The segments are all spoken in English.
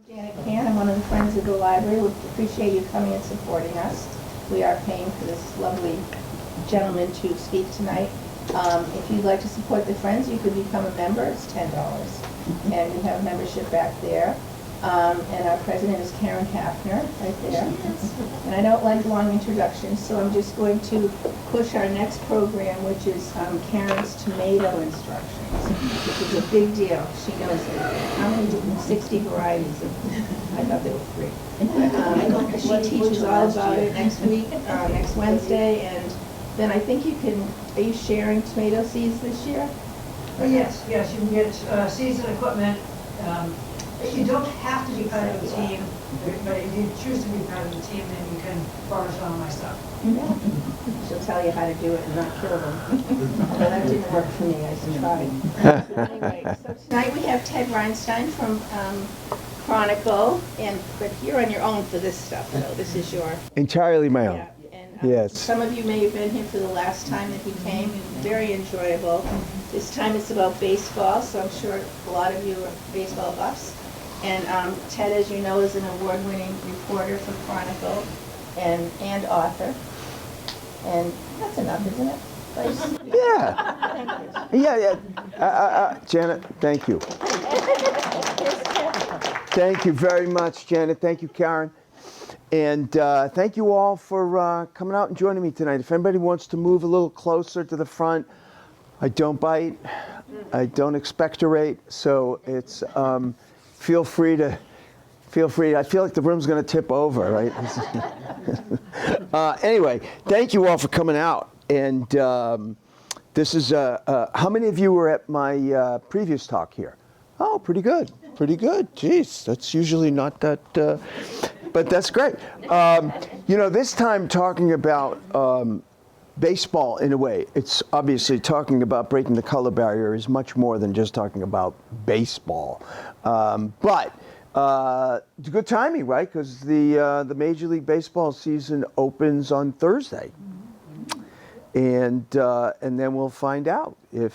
Janet Can, I'm one of the Friends of the Library. We appreciate you coming and supporting us. We are paying for this lovely gentleman to speak tonight. If you'd like to support the Friends, you could become a member. It's $10. And we have membership back there. And our president is Karen Hafner, right there. And I don't like long introductions, so I'm just going to push our next program, which is Karen's tomato instructions, which is a big deal. She knows it. How many? 60 varieties of I thought there were 3. She teaches all about it next week, next Wednesday, and then I think you can, are you sharing tomato seeds this year? Yes, you can get seeds and equipment. You don't have to be part of the team, but if you choose to be part of the team, then you can borrow some of my stuff. She'll tell you how to do it and not kill them. But that didn't work for me, I tried. So anyway, so tonight we have Ted Reinstein from Chronicle, but you're on your own for this stuff, so this is your... Entirely my own. Yeah, and, yes. Some of you may have been here for the last time that he came. It was very enjoyable. This time it's about baseball, so I'm sure a lot of you are baseball buffs. And Ted, as you know, is an award-winning reporter for Chronicle and author. And that's enough, isn't it? Yeah. Yeah. Janet, thank you. Thank you very much, Janet. Thank you, Karen. And thank you all for coming out and joining me tonight. If anybody wants to move a little closer to the front, I don't bite. I don't expectorate. So it's... Feel free to, I feel like the room's going to tip over, right? Anyway, thank you all for coming out. And this is, how many of you were at my previous talk here? Oh, pretty good, pretty good. Jeez, that's usually not that, but that's great. You know, this time talking about baseball in a way, it's obviously talking about breaking the color barrier is much more than just talking about baseball. But it's good timing, right? Because the Major League Baseball season opens on Thursday. And then we'll find out if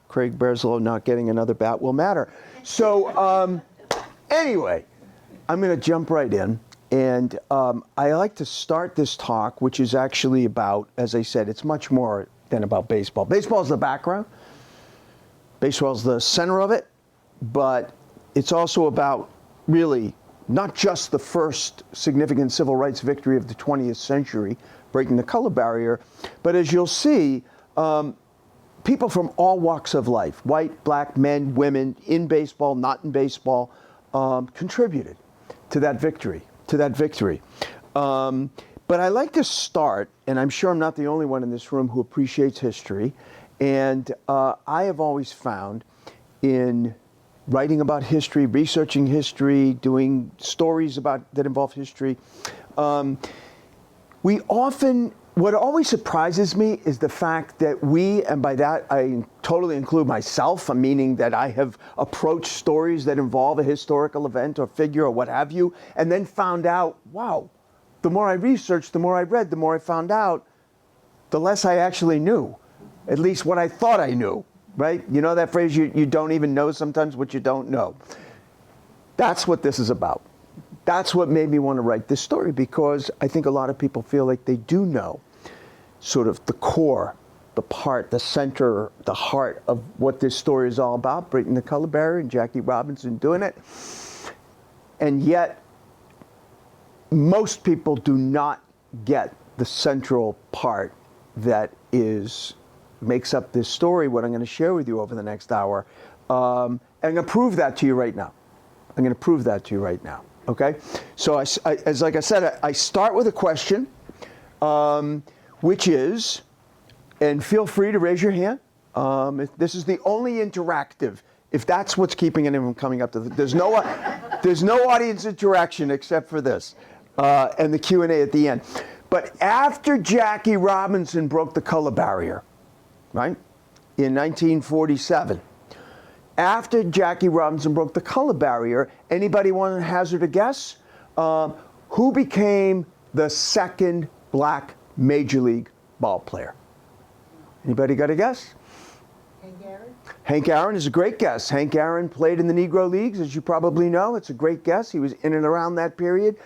Craig Berslow not getting another bat will matter. So anyway, I'm going to jump right in. And I like to start this talk, which is actually about, as I said, it's much more than about baseball. Baseball is the background. Baseball is the center of it. But it's also about really not just the first significant civil rights victory of the 20th century, breaking the color barrier, but as you'll see, people from all walks of life, white, black, men, women, in baseball, not in baseball, contributed to that victory. But I like to start, and I'm sure I'm not the only one in this room who appreciates history, and I have always found in writing about history, researching history, doing stories that involve history, what always surprises me is the fact that we, and by that I totally include myself, meaning that I have approached stories that involve a historical event or figure or what have you, and then found out, wow, the more I researched, the more I read, the more I found out, the less I actually knew, at least what I thought I knew, right? You know that phrase, you don't even know sometimes what you don't know. That's what this is about. That's what made me want to write this story, because I think a lot of people feel like they do know sort of the core, the part, the center, the heart of what this story is all about, breaking the color barrier and Jackie Robinson doing it. And yet, most people do not get the central part that makes up this story, what I'm going to share with you over the next hour. And I'm going to prove that to you right now. Okay, so like I said, I start with a question, which is, and feel free to raise your hand. This is the only interactive, if that's what's keeping anyone coming up to there's no audience interaction except for this, and the Q&A at the end. But after Jackie Robinson broke the color barrier, right, in 1947, after Jackie Robinson broke the color barrier, anybody want to hazard a guess? Who became the second black Major League ball player? Anybody got a guess? Hank Aaron? Hank Aaron is a great guess. Hank Aaron played in the Negro Leagues, as you probably know. It's a great guess. He was in and around that period,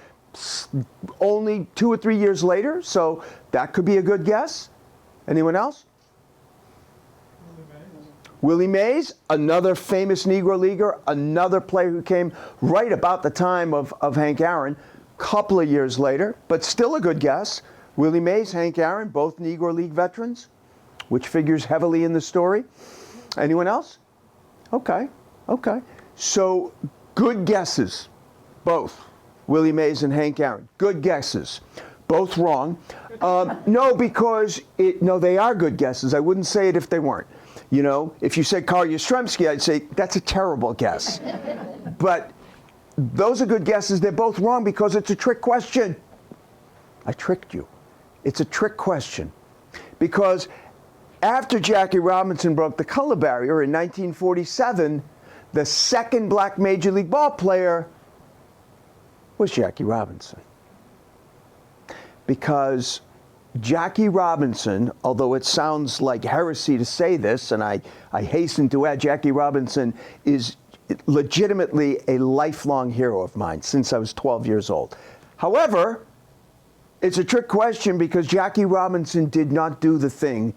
only 2 or 3 years later, so that could be a good guess. Anyone else? Willie Mays, another famous Negro Leaguer, another player who came right about the time of Hank Aaron, couple of years later, but still a good guess. Willie Mays, Hank Aaron, both Negro League veterans, which figures heavily in the story. Anyone else? Okay, okay. So good guesses, both Willie Mays and Hank Aaron. Good guesses, both wrong. No, because no, they are good guesses. I wouldn't say it if they weren't. You know, if you said Carl Yastrzemski, I'd say that's a terrible guess. But those are good guesses. They're both wrong because it's a trick question. I tricked you. It's a trick question. Because after Jackie Robinson broke the color barrier in 1947, the second black Major League ball player was Jackie Robinson. Because Jackie Robinson, although it sounds like heresy to say this, and I hasten to add, Jackie Robinson is legitimately a lifelong hero of mine since I was 12 years old. However, it's a trick question because Jackie Robinson did not do the thing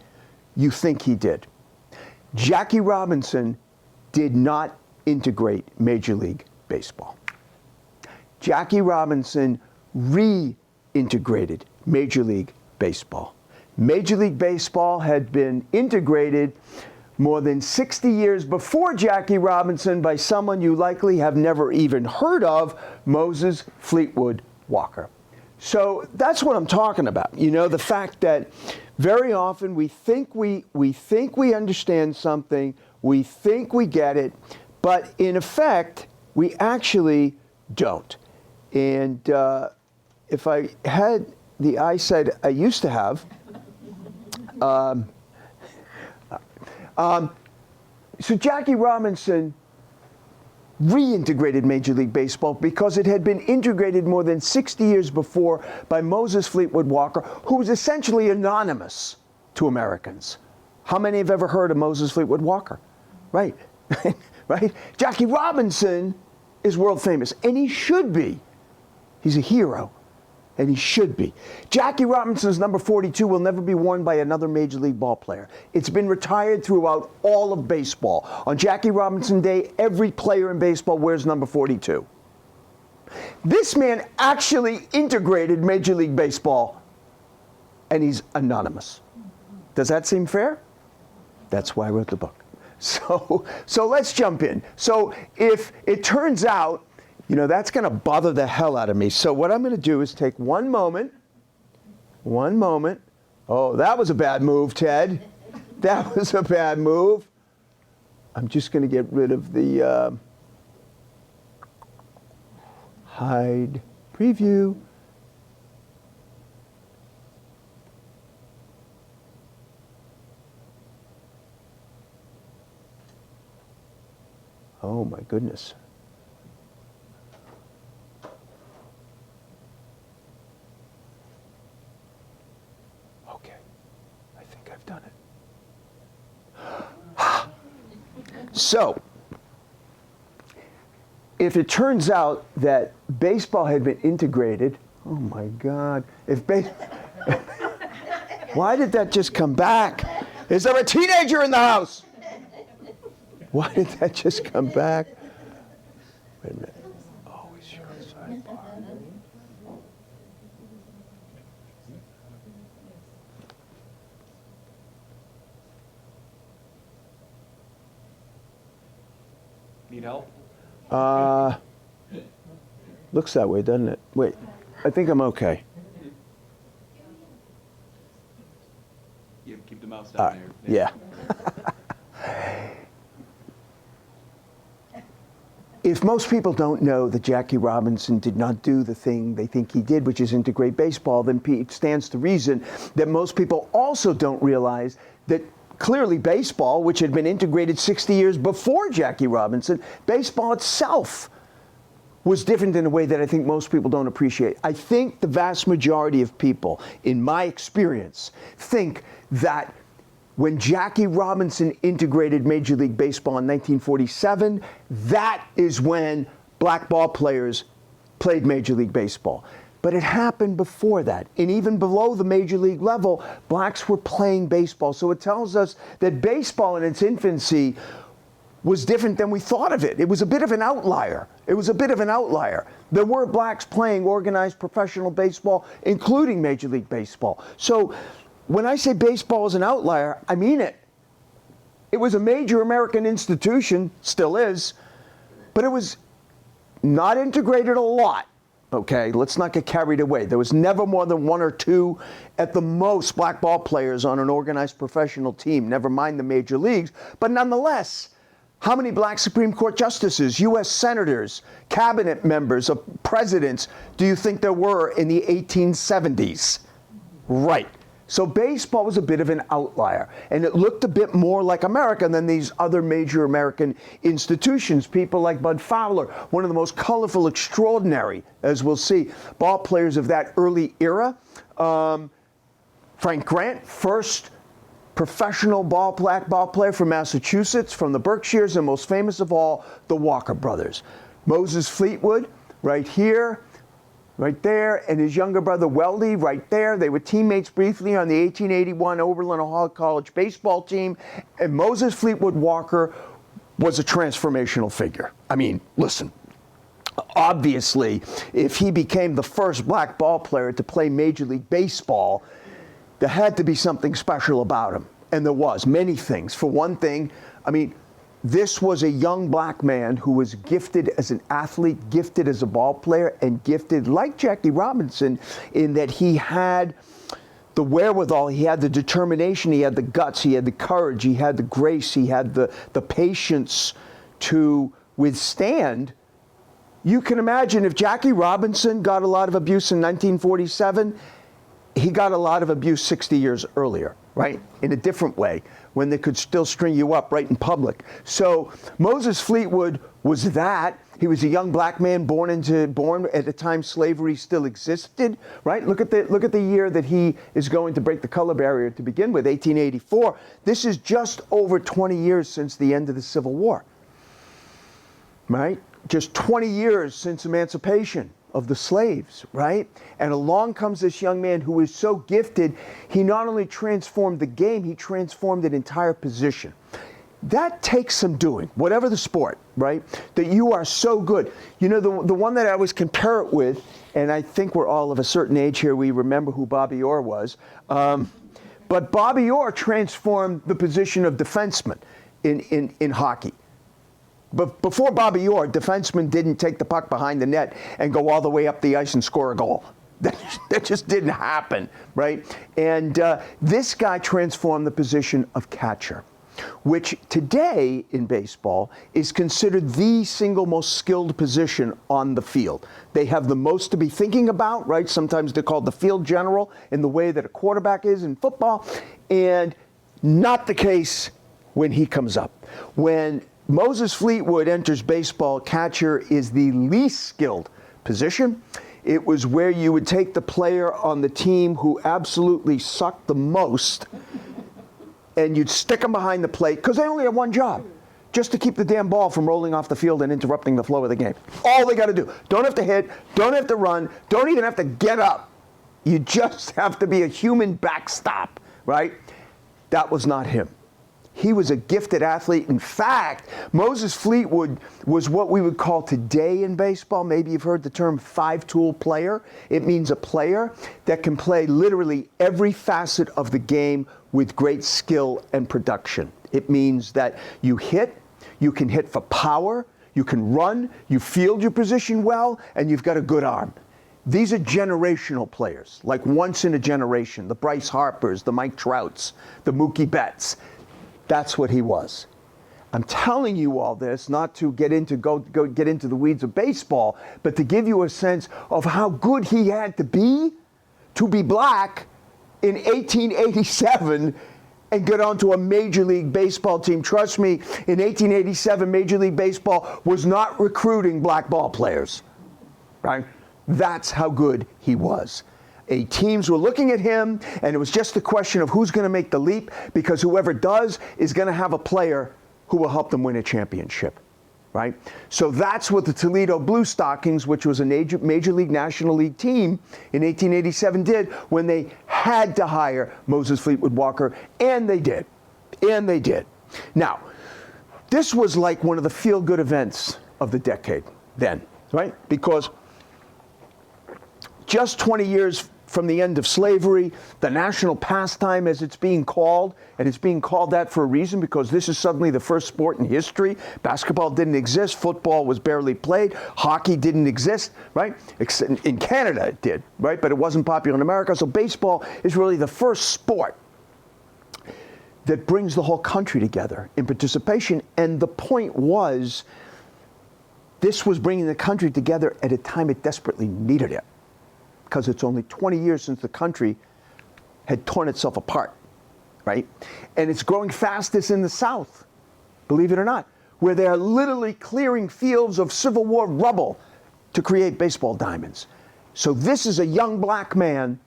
you think he did. Jackie Robinson did not integrate Major League Baseball. Jackie Robinson reintegrated Major League Baseball. Major League Baseball had been integrated more than 60 years before Jackie Robinson by someone you likely have never even heard of, Moses Fleetwood Walker. So that's what I'm talking about. You know, the fact that very often we think we understand something, we think we get it, but in effect, we actually don't. And if I had the eyesight I used to have, so Jackie Robinson reintegrated Major League Baseball because it had been integrated more than 60 years before by Moses Fleetwood Walker, who was essentially anonymous to Americans. How many have ever heard of Moses Fleetwood Walker? Right, right? Jackie Robinson is world famous, and he should be. He's a hero. And he should be. Jackie Robinson's number 42 will never be worn by another Major League ball player. It's been retired throughout all of baseball. On Jackie Robinson Day, every player in baseball wears number 42. This man actually integrated Major League Baseball, and he's anonymous. Does that seem fair? That's why I wrote the book. So let's jump in. So if it turns out, you know, that's going to bother the hell out of me. So what I'm going to do is take one moment. Oh, that was a bad move, Ted. That was a bad move. I'm just going to get rid of the hide preview. Oh, my goodness. Done it. So, if it turns out that baseball had been integrated, oh my God, why did that just come back? Is there a teenager in the house? Why did that just come back? Wait a minute. Always show sidebar. Need help? Looks that way, doesn't it? Wait, I think I'm okay. Yeah, keep the mouse down there. Yeah. If most people don't know that Jackie Robinson did not do the thing they think he did, which is integrate baseball, then it stands to reason that most people also don't realize that clearly baseball, which had been integrated 60 years before Jackie Robinson, baseball itself was different in a way that I think most people don't appreciate. I think the vast majority of people, in my experience, think that When Jackie Robinson integrated Major League Baseball in 1947, that is when black ball players played Major League Baseball. But it happened before that. And even below the Major League level, blacks were playing baseball. So it tells us that baseball in its infancy was different than we thought of it. It was a bit of an outlier. There were blacks playing organized professional baseball, including Major League Baseball. So when I say baseball is an outlier, I mean it. It was a major American institution, still is, but it was not integrated a lot. Okay, let's not get carried away. There was never more than 1 or 2 at the most black ball players on an organized professional team, never mind the major leagues. But nonetheless, how many black Supreme Court justices, U.S. senators, cabinet members, of presidents do you think there were in the 1870s? Right. So baseball was a bit of an outlier, and it looked a bit more like America than these other major American institutions. People like Bud Fowler, one of the most colorful, extraordinary, as we'll see, ball players of that early era. Frank Grant, first professional black ball player from Massachusetts, from the Berkshires, and most famous of all, the Walker brothers. Moses Fleetwood, right here, right there, and his younger brother Weldy, right there. They were teammates briefly on the 1881 Oberlin Hall College baseball team, and Moses Fleetwood Walker was a transformational figure. I mean, listen, obviously, if he became the first black ball player to play Major League Baseball, there had to be something special about him, and there was many things. For one thing, I mean, this was a young black man who was gifted as an athlete, gifted as a ball player, and gifted, like Jackie Robinson, in that he had the wherewithal, he had the determination, he had the guts, he had the courage, he had the grace, he had the patience to withstand. You can imagine if Jackie Robinson got a lot of abuse in 1947, he got a lot of abuse 60 years earlier, right? In a different way, when they could still string you up right in public. So Moses Fleetwood was that. He was a young black man born at a time slavery still existed, right? Look at the year that he is going to break the color barrier to begin with, 1884. This is just over 20 years since the end of the Civil War, right? Just 20 years since emancipation of the slaves, right? And along comes this young man who is so gifted, he not only transformed the game, he transformed an entire position. That takes some doing, whatever the sport, right? That you are so good. You know, the one that I always compare it with, and I think we're all of a certain age here, we remember who Bobby Orr was, but Bobby Orr transformed the position of defenseman in hockey. But before Bobby Orr, defensemen didn't take the puck behind the net and go all the way up the ice and score a goal. That just didn't happen, right? And this guy transformed the position of catcher, which today in baseball is considered the single most skilled position on the field. They have the most to be thinking about, right? Sometimes they're called the field general in the way that a quarterback is in football, and not the case when he comes up. When Moses Fleetwood enters baseball, catcher is the least skilled position. It was where you would take the player on the team who absolutely sucked the most, and you'd stick them behind the plate, because they only have one job, just to keep the damn ball from rolling off the field and interrupting the flow of the game. All they got to do. Don't have to hit, don't have to run, don't even have to get up. You just have to be a human backstop, right? That was not him. He was a gifted athlete. In fact, Moses Fleetwood was what we would call today in baseball, maybe you've heard the term five-tool player. It means a player that can play literally every facet of the game with great skill and production. It means that you can hit for power, you can run, you field your position well, and you've got a good arm. These are generational players, like once in a generation, the Bryce Harpers, the Mike Trouts, the Mookie Betts. That's what he was. I'm telling you all this not to get into the weeds of baseball, but to give you a sense of how good he had to be black in 1887 and get onto a Major League Baseball team. Trust me, in 1887, Major League Baseball was not recruiting black ball players, right? That's how good he was. Teams were looking at him, and it was just a question of who's going to make the leap, because whoever does is going to have a player who will help them win a championship, right? So that's what the Toledo Blue Stockings, which was a Major League National League team in 1887, did when they had to hire Moses Fleetwood Walker, and they did. And they did. Now, this was like one of the feel-good events of the decade then, right? Because just 20 years from the end of slavery, the national pastime as it's being called, and it's being called that for a reason, because this is suddenly the first sport in history. Basketball didn't exist, football was barely played, hockey didn't exist, right? In Canada it did, right? But it wasn't popular in America, so baseball is really the first sport that brings the whole country together in participation. And the point was, this was bringing the country together at a time it desperately needed it, because it's only 20 years since the country had torn itself apart, right? And it's growing fastest in the South, believe it or not, where they are literally clearing fields of Civil War rubble to create baseball diamonds. So this is a young black man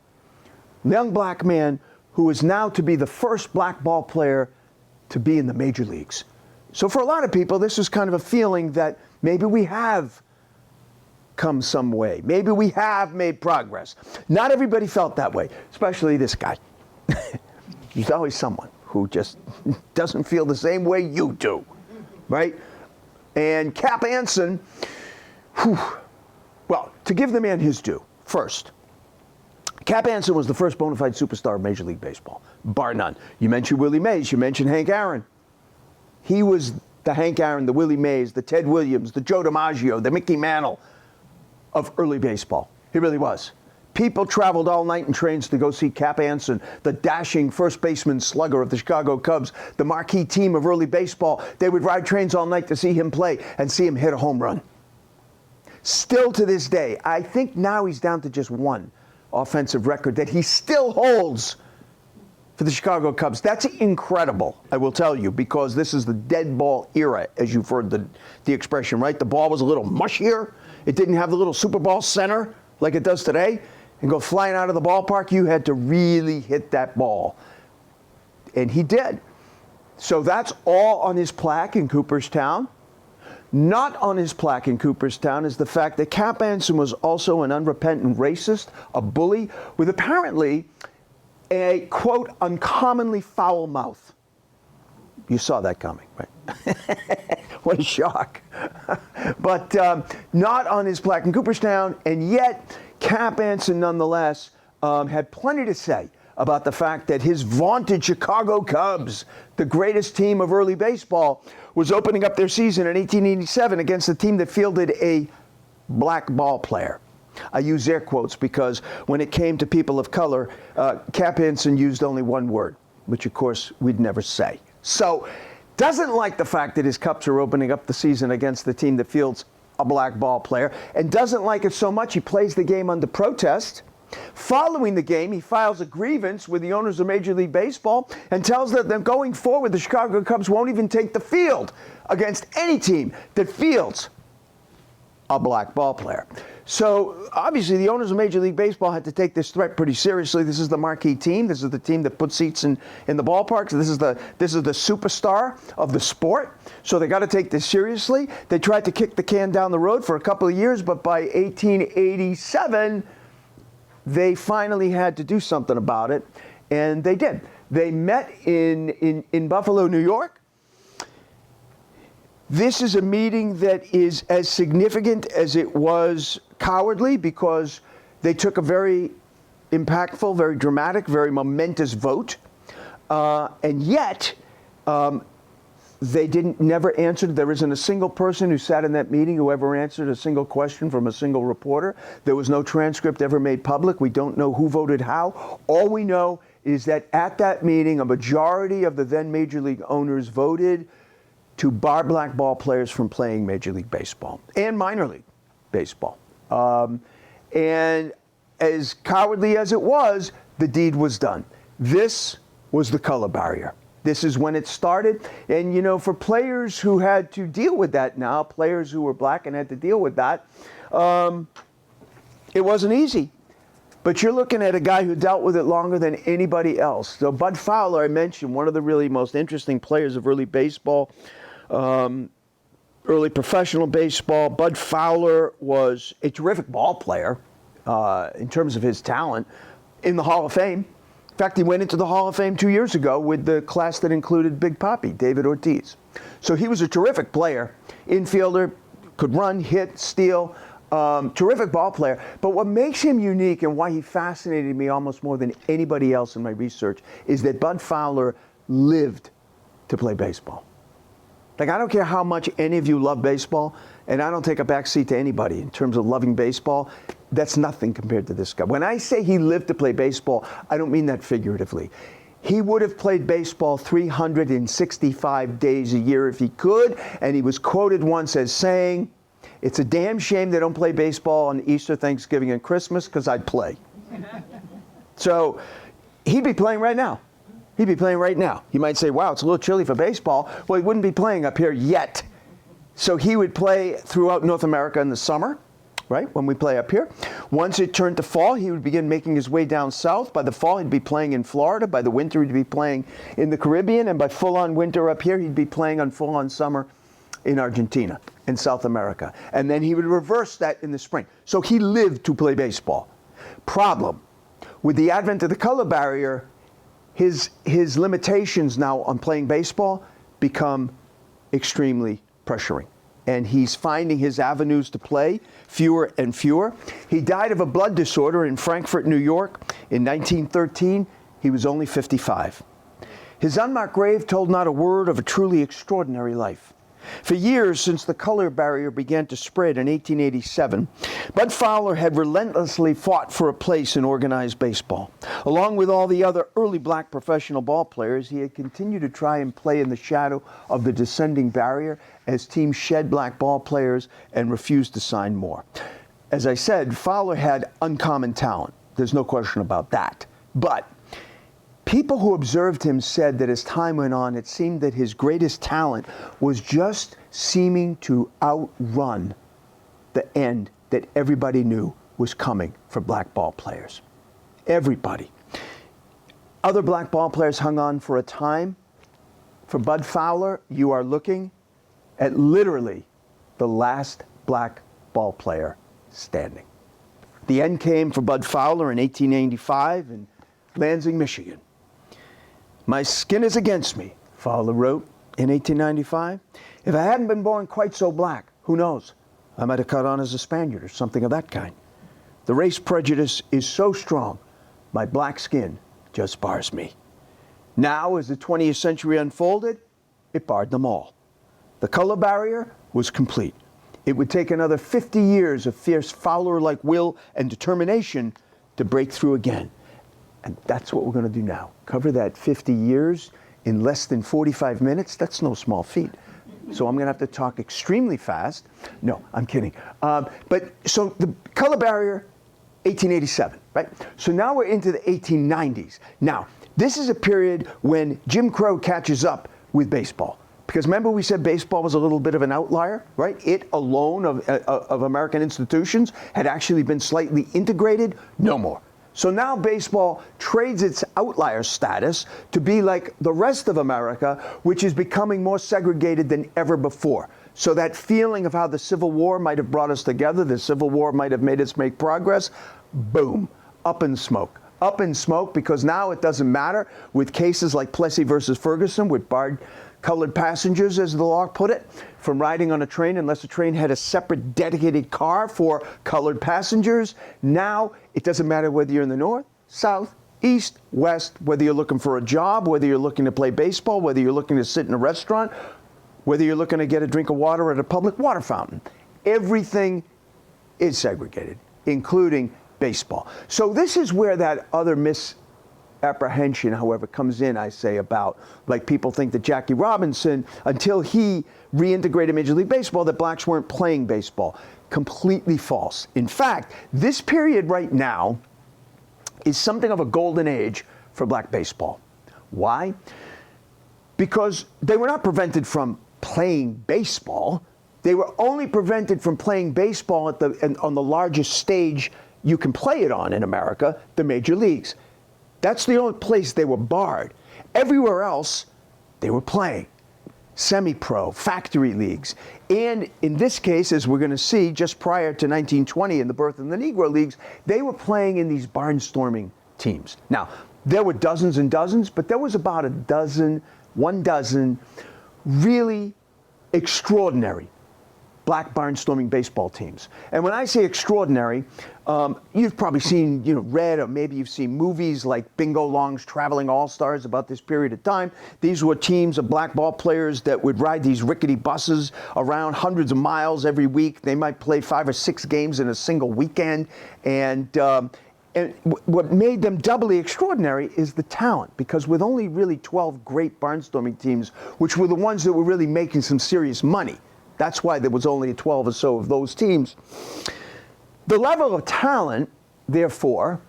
who is now to be the first black ball player to be in the major leagues. So for a lot of people, this is kind of a feeling that maybe we have come some way. Maybe we have made progress. Not everybody felt that way, especially this guy. There's always someone who just doesn't feel the same way you do, right? And Cap Anson, well, to give the man his due, first, Cap Anson was the first bona fide superstar of Major League Baseball, bar none. You mentioned Willie Mays, you mentioned Hank Aaron. He was the Hank Aaron, the Willie Mays, the Ted Williams, the Joe DiMaggio, the Mickey Mantle of early baseball. He really was. People traveled all night in trains to go see Cap Anson, the dashing first baseman slugger of the Chicago Cubs, the marquee team of early baseball. They would ride trains all night to see him play and see him hit a home run. Still to this day, I think now he's down to just one offensive record that he still holds for the Chicago Cubs. That's incredible, I will tell you, because this is the dead ball era, as you've heard the expression, right? The ball was a little mushier. It didn't have the little Super Bowl center like it does today. And go flying out of the ballpark, you had to really hit that ball. And he did. So that's all on his plaque in Cooperstown. Not on his plaque in Cooperstown is the fact that Cap Anson was also an unrepentant racist, a bully, with apparently a, quote, uncommonly foul mouth. You saw that coming, right? What a shock. But not on his plaque in Cooperstown, and yet Cap Anson nonetheless had plenty to say about the fact that his vaunted Chicago Cubs, the greatest team of early baseball, was opening up their season in 1887 against a team that fielded a black ball player. I use air quotes because when it came to people of color, Cap Anson used only one word, which of course we'd never say. So, doesn't like the fact that his Cubs are opening up the season against the team that fields a black ball player, and doesn't like it so much he plays the game under protest. Following the game, he files a grievance with the owners of Major League Baseball and tells them that going forward, the Chicago Cubs won't even take the field against any team that fields a black ball player. So obviously the owners of Major League Baseball had to take this threat pretty seriously. This is the marquee team. This is the team that puts seats in the ballparks. This is the superstar of the sport. So they got to take this seriously. They tried to kick the can down the road for a couple of years, but by 1887, they finally had to do something about it, and they did. They met in Buffalo, New York. This is a meeting that is as significant as it was cowardly, because they took a very impactful, very dramatic, very momentous vote, and yet they never answered. There isn't a single person who sat in that meeting who ever answered a single question from a single reporter. There was no transcript ever made public. We don't know who voted how. All we know is that at that meeting, a majority of the then Major League owners voted to bar black ball players from playing Major League Baseball and minor league baseball. And as cowardly as it was, the deed was done. This was the color barrier. This is when it started. And, you know, for players who had to deal with that now, players who were black and had to deal with that, it wasn't easy. But you're looking at a guy who dealt with it longer than anybody else. So Bud Fowler, I mentioned, one of the really most interesting players of early baseball, early professional baseball. Bud Fowler was a terrific ball player in terms of his talent in the Hall of Fame. In fact, he went into the Hall of Fame 2 years ago with the class that included Big Papi, David Ortiz. So he was a terrific player, infielder, could run, hit, steal, terrific ball player. But what makes him unique and why he fascinated me almost more than anybody else in my research is that Bud Fowler lived to play baseball. Like, I don't care how much any of you love baseball, and I don't take a backseat to anybody in terms of loving baseball. That's nothing compared to this guy. When I say he lived to play baseball, I don't mean that figuratively. He would have played baseball 365 days a year if he could, and he was quoted once as saying, "It's a damn shame they don't play baseball on Easter, Thanksgiving, and Christmas, because I'd play." So he'd be playing right now. He'd be playing right now. You might say, wow, it's a little chilly for baseball. Well, he wouldn't be playing up here yet. So he would play throughout North America in the summer, right, when we play up here. Once it turned to fall, he would begin making his way down south. By the fall, he'd be playing in Florida. By the winter, he'd be playing in the Caribbean. And by full-on winter up here, he'd be playing on full-on summer in Argentina and South America. And then he would reverse that in the spring. So he lived to play baseball. Problem, with the advent of the color barrier, his limitations now on playing baseball become extremely pressuring. And he's finding his avenues to play fewer and fewer. He died of a blood disorder in Frankfurt, New York in 1913. He was only 55. His unmarked grave told not a word of a truly extraordinary life. For years since the color barrier began to spread in 1887, Bud Fowler had relentlessly fought for a place in organized baseball. Along with all the other early black professional ball players, he had continued to try and play in the shadow of the descending barrier as teams shed black ball players and refused to sign more. As I said, Fowler had uncommon talent. There's no question about that. But people who observed him said that as time went on, it seemed that his greatest talent was just seeming to outrun the end that everybody knew was coming for black ball players. Everybody. Other black ball players hung on for a time. For Bud Fowler, you are looking at literally the last black ball player standing. The end came for Bud Fowler in 1885 in Lansing, Michigan. "My skin is against me," Fowler wrote in 1895. "If I hadn't been born quite so black, who knows? I might have caught on as a Spaniard or something of that kind. The race prejudice is so strong, my black skin just bars me." Now, as the 20th century unfolded, it barred them all. The color barrier was complete. It would take another 50 years of fierce Fowler-like will and determination to break through again. And that's what we're going to do now. Cover that 50 years in less than 45 minutes. That's no small feat. So I'm going to have to talk extremely fast. No, I'm kidding. So the color barrier, 1887, right? So now we're into the 1890s. Now, this is a period when Jim Crow catches up with baseball. Because remember we said baseball was a little bit of an outlier, right? It alone of American institutions had actually been slightly integrated. No more. So now baseball trades its outlier status to be like the rest of America, which is becoming more segregated than ever before. So that feeling of how the Civil War might have brought us together, the Civil War might have made us make progress, boom, up in smoke. Up in smoke, because now it doesn't matter with cases like Plessy versus Ferguson, with barred colored passengers, as the law put it, from riding on a train unless the train had a separate dedicated car for colored passengers. Now, it doesn't matter whether you're in the north, south, east, west, whether you're looking for a job, whether you're looking to play baseball, whether you're looking to sit in a restaurant, whether you're looking to get a drink of water at a public water fountain. Everything is segregated, including baseball. So this is where that other misapprehension, however, comes in, I say, about, like, people think that Jackie Robinson, until he reintegrated Major League Baseball, that blacks weren't playing baseball. Completely false. In fact, this period right now is something of a golden age for black baseball. Why? Because they were not prevented from playing baseball. They were only prevented from playing baseball on the largest stage you can play it on in America, the major leagues. That's the only place they were barred. Everywhere else, they were playing. Semi-pro, factory leagues. And in this case, as we're going to see, just prior to 1920 and the birth of the Negro Leagues, they were playing in these barnstorming teams. Now, there were dozens and dozens, but there was about one dozen really extraordinary black barnstorming baseball teams. And when I say extraordinary, you've probably seen, read, or maybe you've seen movies like Bingo Long's Traveling All-Stars about this period of time. These were teams of black ball players that would ride these rickety buses around hundreds of miles every week. They might play 5 or 6 games in a single weekend. And what made them doubly extraordinary is the talent, because with only really 12 great barnstorming teams, which were the ones that were really making some serious money, that's why there was only 12 or so of those teams. The level of talent, therefore,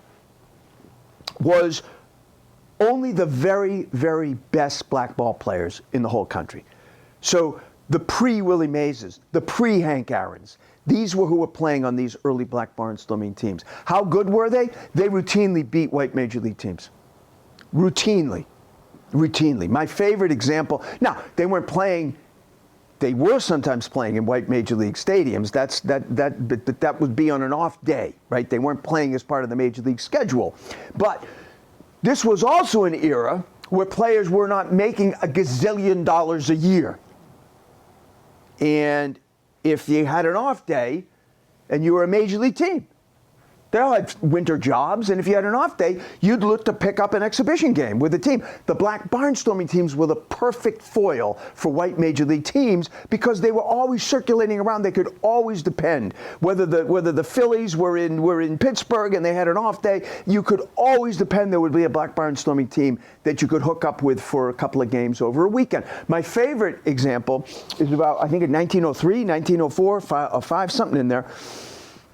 was only the very, very best black ball players in the whole country. So the pre-Willie Mays, the pre-Hank Aaron's, these were who were playing on these early black barnstorming teams. How good were they? They routinely beat white major league teams. Routinely. My favorite example, now, they weren't playing. They were sometimes playing in white major league stadiums. But that would be on an off day, right? They weren't playing as part of the major league schedule. But this was also an era where players were not making a gazillion dollars a year. And if you had an off day and you were a major league team, they all had winter jobs, and if you had an off day, you'd look to pick up an exhibition game with the team. The black barnstorming teams were the perfect foil for white major league teams because they were always circulating around. They could always depend. Whether the Phillies were in Pittsburgh and they had an off day, you could always depend there would be a black barnstorming team that you could hook up with for a couple of games over a weekend. My favorite example is about, I think, in 1903, 1904, 5, something in there.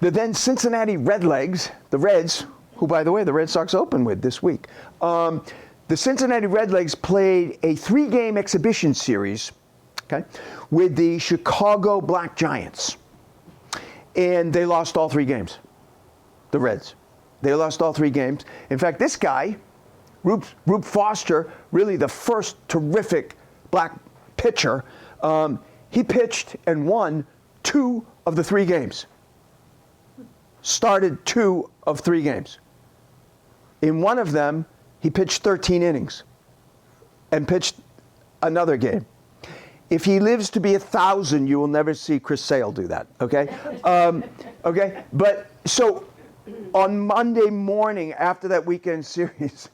The then Cincinnati Redlegs, the Reds, who, by the way, the Red Sox opened with this week. The Cincinnati Redlegs played a 3-game exhibition series, okay, with the Chicago Black Giants. And they lost all 3 games, the Reds. They lost all 3 games. In fact, this guy, Rube Foster, really the first terrific black pitcher, he pitched and won 2 of the 3 games. Started 2 of 3 games. In one of them, he pitched 13 innings and pitched another game. If he lives to be 1,000, you will never see Chris Sale do that, okay? Okay, but so on Monday morning after that weekend series,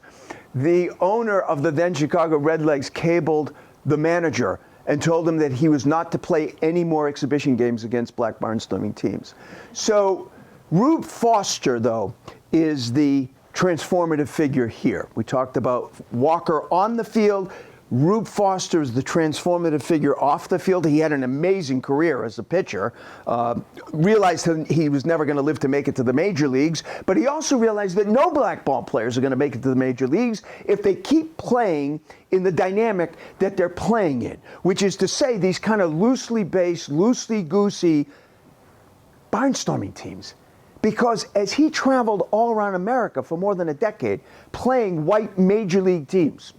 the owner of the then Chicago Redlegs cabled the manager and told him that he was not to play any more exhibition games against black barnstorming teams. So Rube Foster, though, is the transformative figure here. We talked about Walker on the field. Rube Foster is the transformative figure off the field. He had an amazing career as a pitcher, realized that he was never going to live to make it to the major leagues, but he also realized that no black ball players are going to make it to the major leagues if they keep playing in the dynamic that they're playing in, which is to say these kind of loosely based, loosely-goosey barnstorming teams. Because as he traveled all around America for more than a decade, playing white major league teams,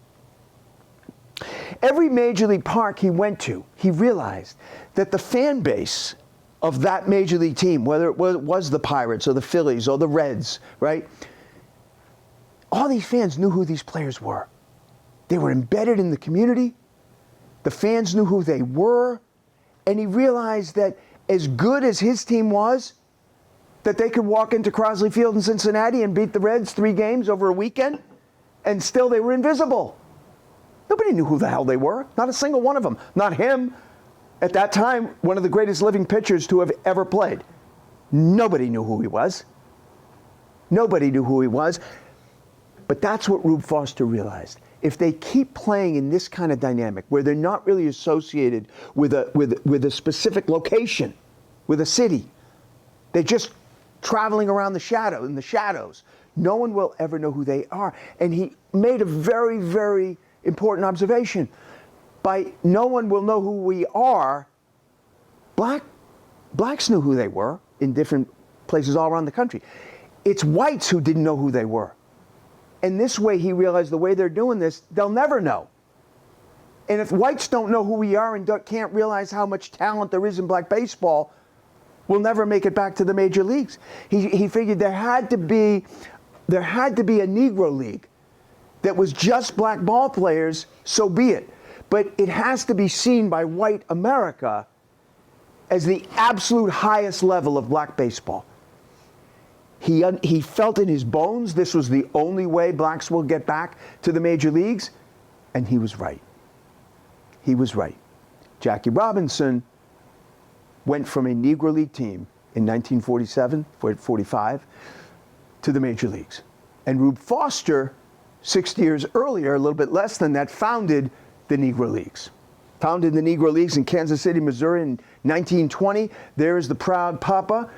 every major league park he went to, he realized that the fan base of that major league team, whether it was the Pirates or the Phillies or the Reds, right? All these fans knew who these players were. They were embedded in the community. The fans knew who they were. And he realized that as good as his team was, that they could walk into Crosley Field in Cincinnati and beat the Reds 3 games over a weekend, and still they were invisible. Nobody knew who the hell they were. Not a single one of them. Not him. At that time, one of the greatest living pitchers to have ever played. Nobody knew who he was. Nobody knew who he was. But that's what Rube Foster realized. If they keep playing in this kind of dynamic, where they're not really associated with a specific location, with a city, they're just traveling around in the shadows, no one will ever know who they are. And he made a very, very important observation. By no one will know who we are, blacks knew who they were in different places all around the country. it's whites who didn't know who they were. And this way he realized the way they're doing this, they'll never know. And if whites don't know who we are and can't realize how much talent there is in black baseball, we'll never make it back to the major leagues. He figured there had to be a Negro league that was just black ball players, so be it. But it has to be seen by white America as the absolute highest level of black baseball. He felt in his bones this was the only way blacks will get back to the major leagues, and he was right. He was right. Jackie Robinson went from a Negro League team in 1945 to the major leagues. And Rube Foster, 6 years earlier, a little bit less than that, founded the Negro Leagues. Founded the Negro Leagues in Kansas City, Missouri in 1920. There is the proud Papa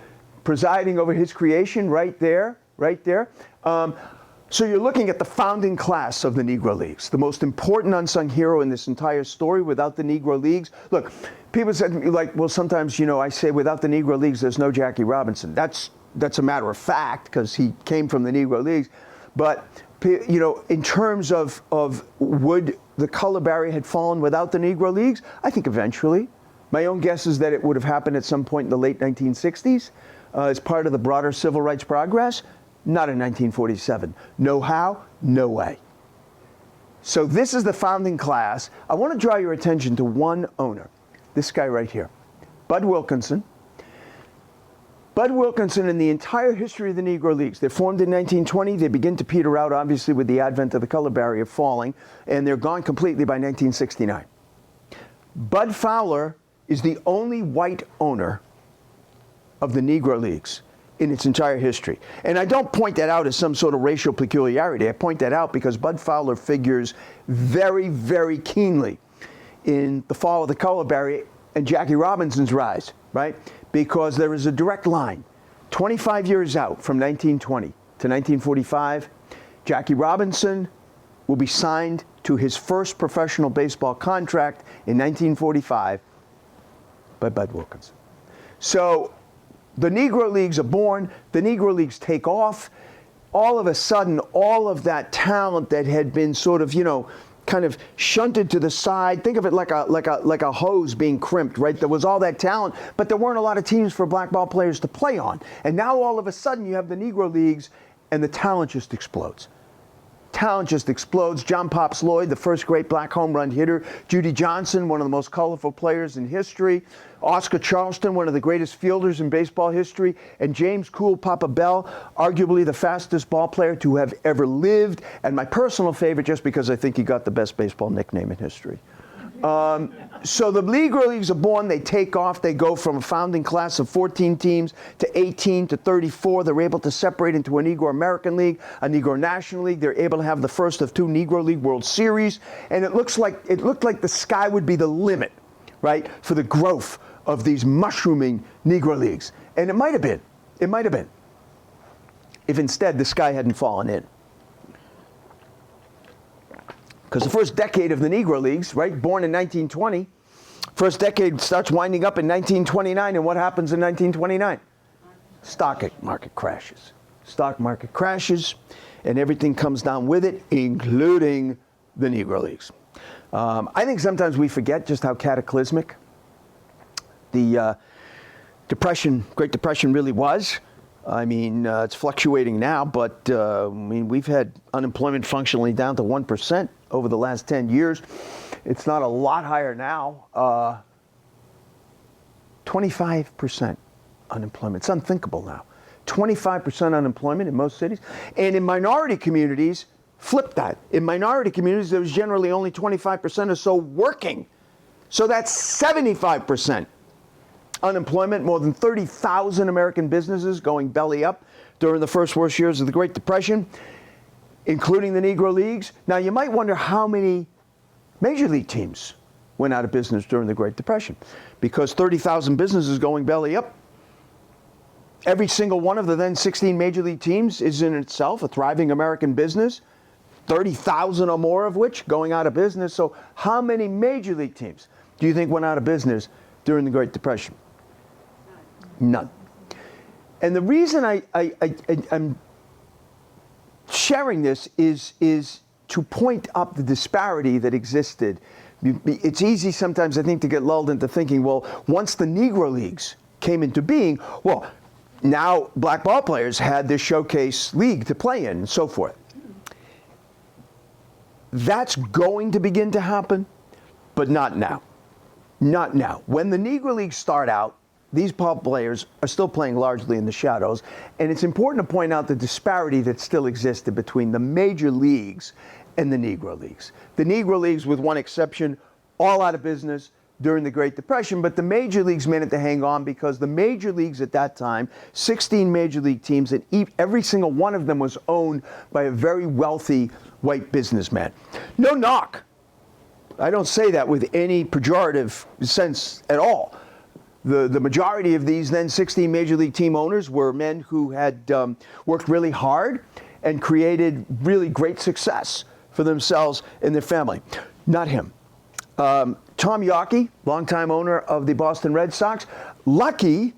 presiding over his creation right there, right there. So you're looking at the founding class of the Negro Leagues, the most important unsung hero in this entire story. Without the Negro Leagues, look, people said to me, like, well, sometimes, you know, I say without the Negro Leagues, there's no Jackie Robinson. That's a matter of fact, because he came from the Negro Leagues. But, you know, in terms of would the color barrier had fallen without the Negro Leagues, I think eventually. My own guess is that it would have happened at some point in the late 1960s as part of the broader civil rights progress. Not in 1947. No how, no way. So this is the founding class. I want to draw your attention to one owner, this guy right here, Bud Wilkinson. Bud Wilkinson, in the entire history of the Negro Leagues, they're formed in 1920. They begin to peter out, obviously, with the advent of the color barrier falling, and they're gone completely by 1969. Bud Fowler is the only white owner of the Negro Leagues in its entire history. And I don't point that out as some sort of racial peculiarity. I point that out because Bud Fowler figures very, very keenly in the fall of the color barrier and Jackie Robinson's rise, right? Because there is a direct line. 25 years out from 1920 to 1945, Jackie Robinson will be signed to his first professional baseball contract in 1945 by Bud Wilkinson. So the Negro Leagues are born, the Negro Leagues take off. All of a sudden, all of that talent that had been sort of, you know, kind of shunted to the side, think of it like a hose being crimped, right? There was all that talent, but there weren't a lot of teams for black ball players to play on. And now all of a sudden you have the Negro Leagues and the talent just explodes. Talent just explodes. John Pops Lloyd, the first great black home run hitter. Judy Johnson, one of the most colorful players in history. Oscar Charleston, one of the greatest fielders in baseball history. And James Cool Papa Bell, arguably the fastest ball player to have ever lived. And my personal favorite, just because I think he got the best baseball nickname in history. So the Negro Leagues are born, they take off, they go from a founding class of 14 teams to 18 to 34. They're able to separate into a Negro American League, a Negro National League. They're able to have the first of 2 Negro League World Series. And it looked like the sky would be the limit, right, for the growth of these mushrooming Negro Leagues. And it might have been. It might have been. If instead the sky hadn't fallen in. Because the first decade of the Negro Leagues, right, born in 1920, first decade starts winding up in 1929, and what happens in 1929? Stock market crashes. Stock market crashes, and everything comes down with it, including the Negro Leagues. I think sometimes we forget just how cataclysmic the Great Depression really was. I mean, it's fluctuating now, but I mean, we've had unemployment functionally down to 1% over the last 10 years. It's not a lot higher now. 25% unemployment. It's unthinkable now. 25% unemployment in most cities. And in minority communities, flip that. In minority communities, there was generally only 25% or so working. So that's 75%. Unemployment, more than 30,000 American businesses going belly up during the first worst years of the Great Depression, including the Negro Leagues. Now, you might wonder how many major league teams went out of business during the Great Depression. Because 30,000 businesses going belly up, every single one of the then 16 major league teams is in itself a thriving American business, 30,000 or more of which going out of business. So how many major league teams do you think went out of business during the Great Depression? None. And the reason I'm sharing this is to point up the disparity that existed. It's easy sometimes, I think, to get lulled into thinking, well, once the Negro Leagues came into being, well, now black ball players had this showcase league to play in and so forth. That's going to begin to happen, but not now. Not now. When the Negro Leagues start out, these ball players are still playing largely in the shadows, and it's important to point out the disparity that still existed between the major leagues and the Negro Leagues. The Negro Leagues, with one exception, all out of business during the Great Depression, but the major leagues managed to hang on because the major leagues at that time, 16 major league teams, and every single one of them was owned by a very wealthy white businessman. No knock. I don't say that with any pejorative sense at all. The majority of these then 16 major league team owners were men who had worked really hard and created really great success for themselves and their family. Not him. Tom Yawkey, longtime owner of the Boston Red Sox, lucky,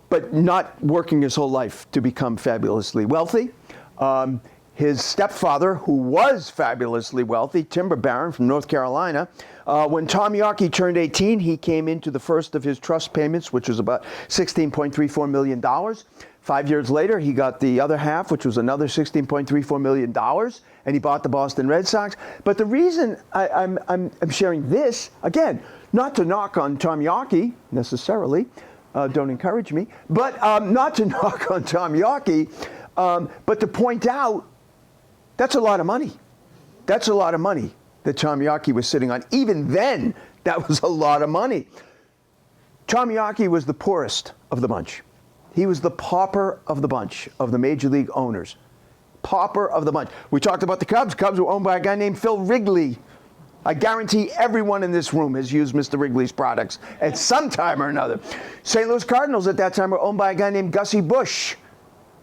but not working his whole life to become fabulously wealthy. His stepfather, who was fabulously wealthy, timber baron from North Carolina, when Tom Yawkey turned 18, he came into the first of his trust payments, which was about $16.34 million. 5 years later, he got the other half, which was another $16.34 million, and he bought the Boston Red Sox. But the reason I'm sharing this, again, not to knock on Tom Yawkey necessarily, don't encourage me, but not to knock on Tom Yawkey, but to point out that's a lot of money. That's a lot of money that Tom Yawkey was sitting on. Even then, that was a lot of money. Tom Yawkey was the poorest of the bunch. He was the pauper of the bunch of the major league owners. Pauper of the bunch. We talked about the Cubs. Cubs were owned by a guy named Phil Wrigley. I guarantee everyone in this room has used Mr. Wrigley's products at some time or another. St. Louis Cardinals at that time were owned by a guy named Gussie Busch.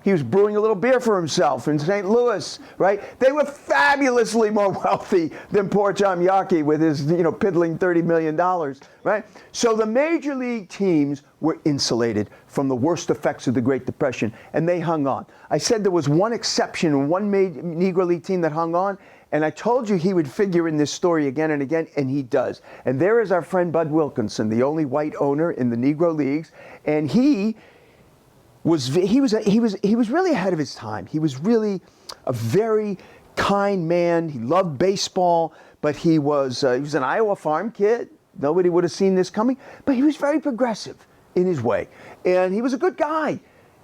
He was brewing a little beer for himself in St. Louis, right? They were fabulously more wealthy than poor Tom Yawkey with his, piddling $30 million, right? So the major league teams were insulated from the worst effects of the Great Depression, and they hung on. I said there was one exception, one Negro League team that hung on, and I told you he would figure in this story again and again, and he does. And there is our friend Bud Wilkinson, the only white owner in the Negro Leagues, and he was really ahead of his time. He was really a very kind man. He loved baseball, but he was an Iowa farm kid. Nobody would have seen this coming, but he was very progressive in his way, and he was a good guy.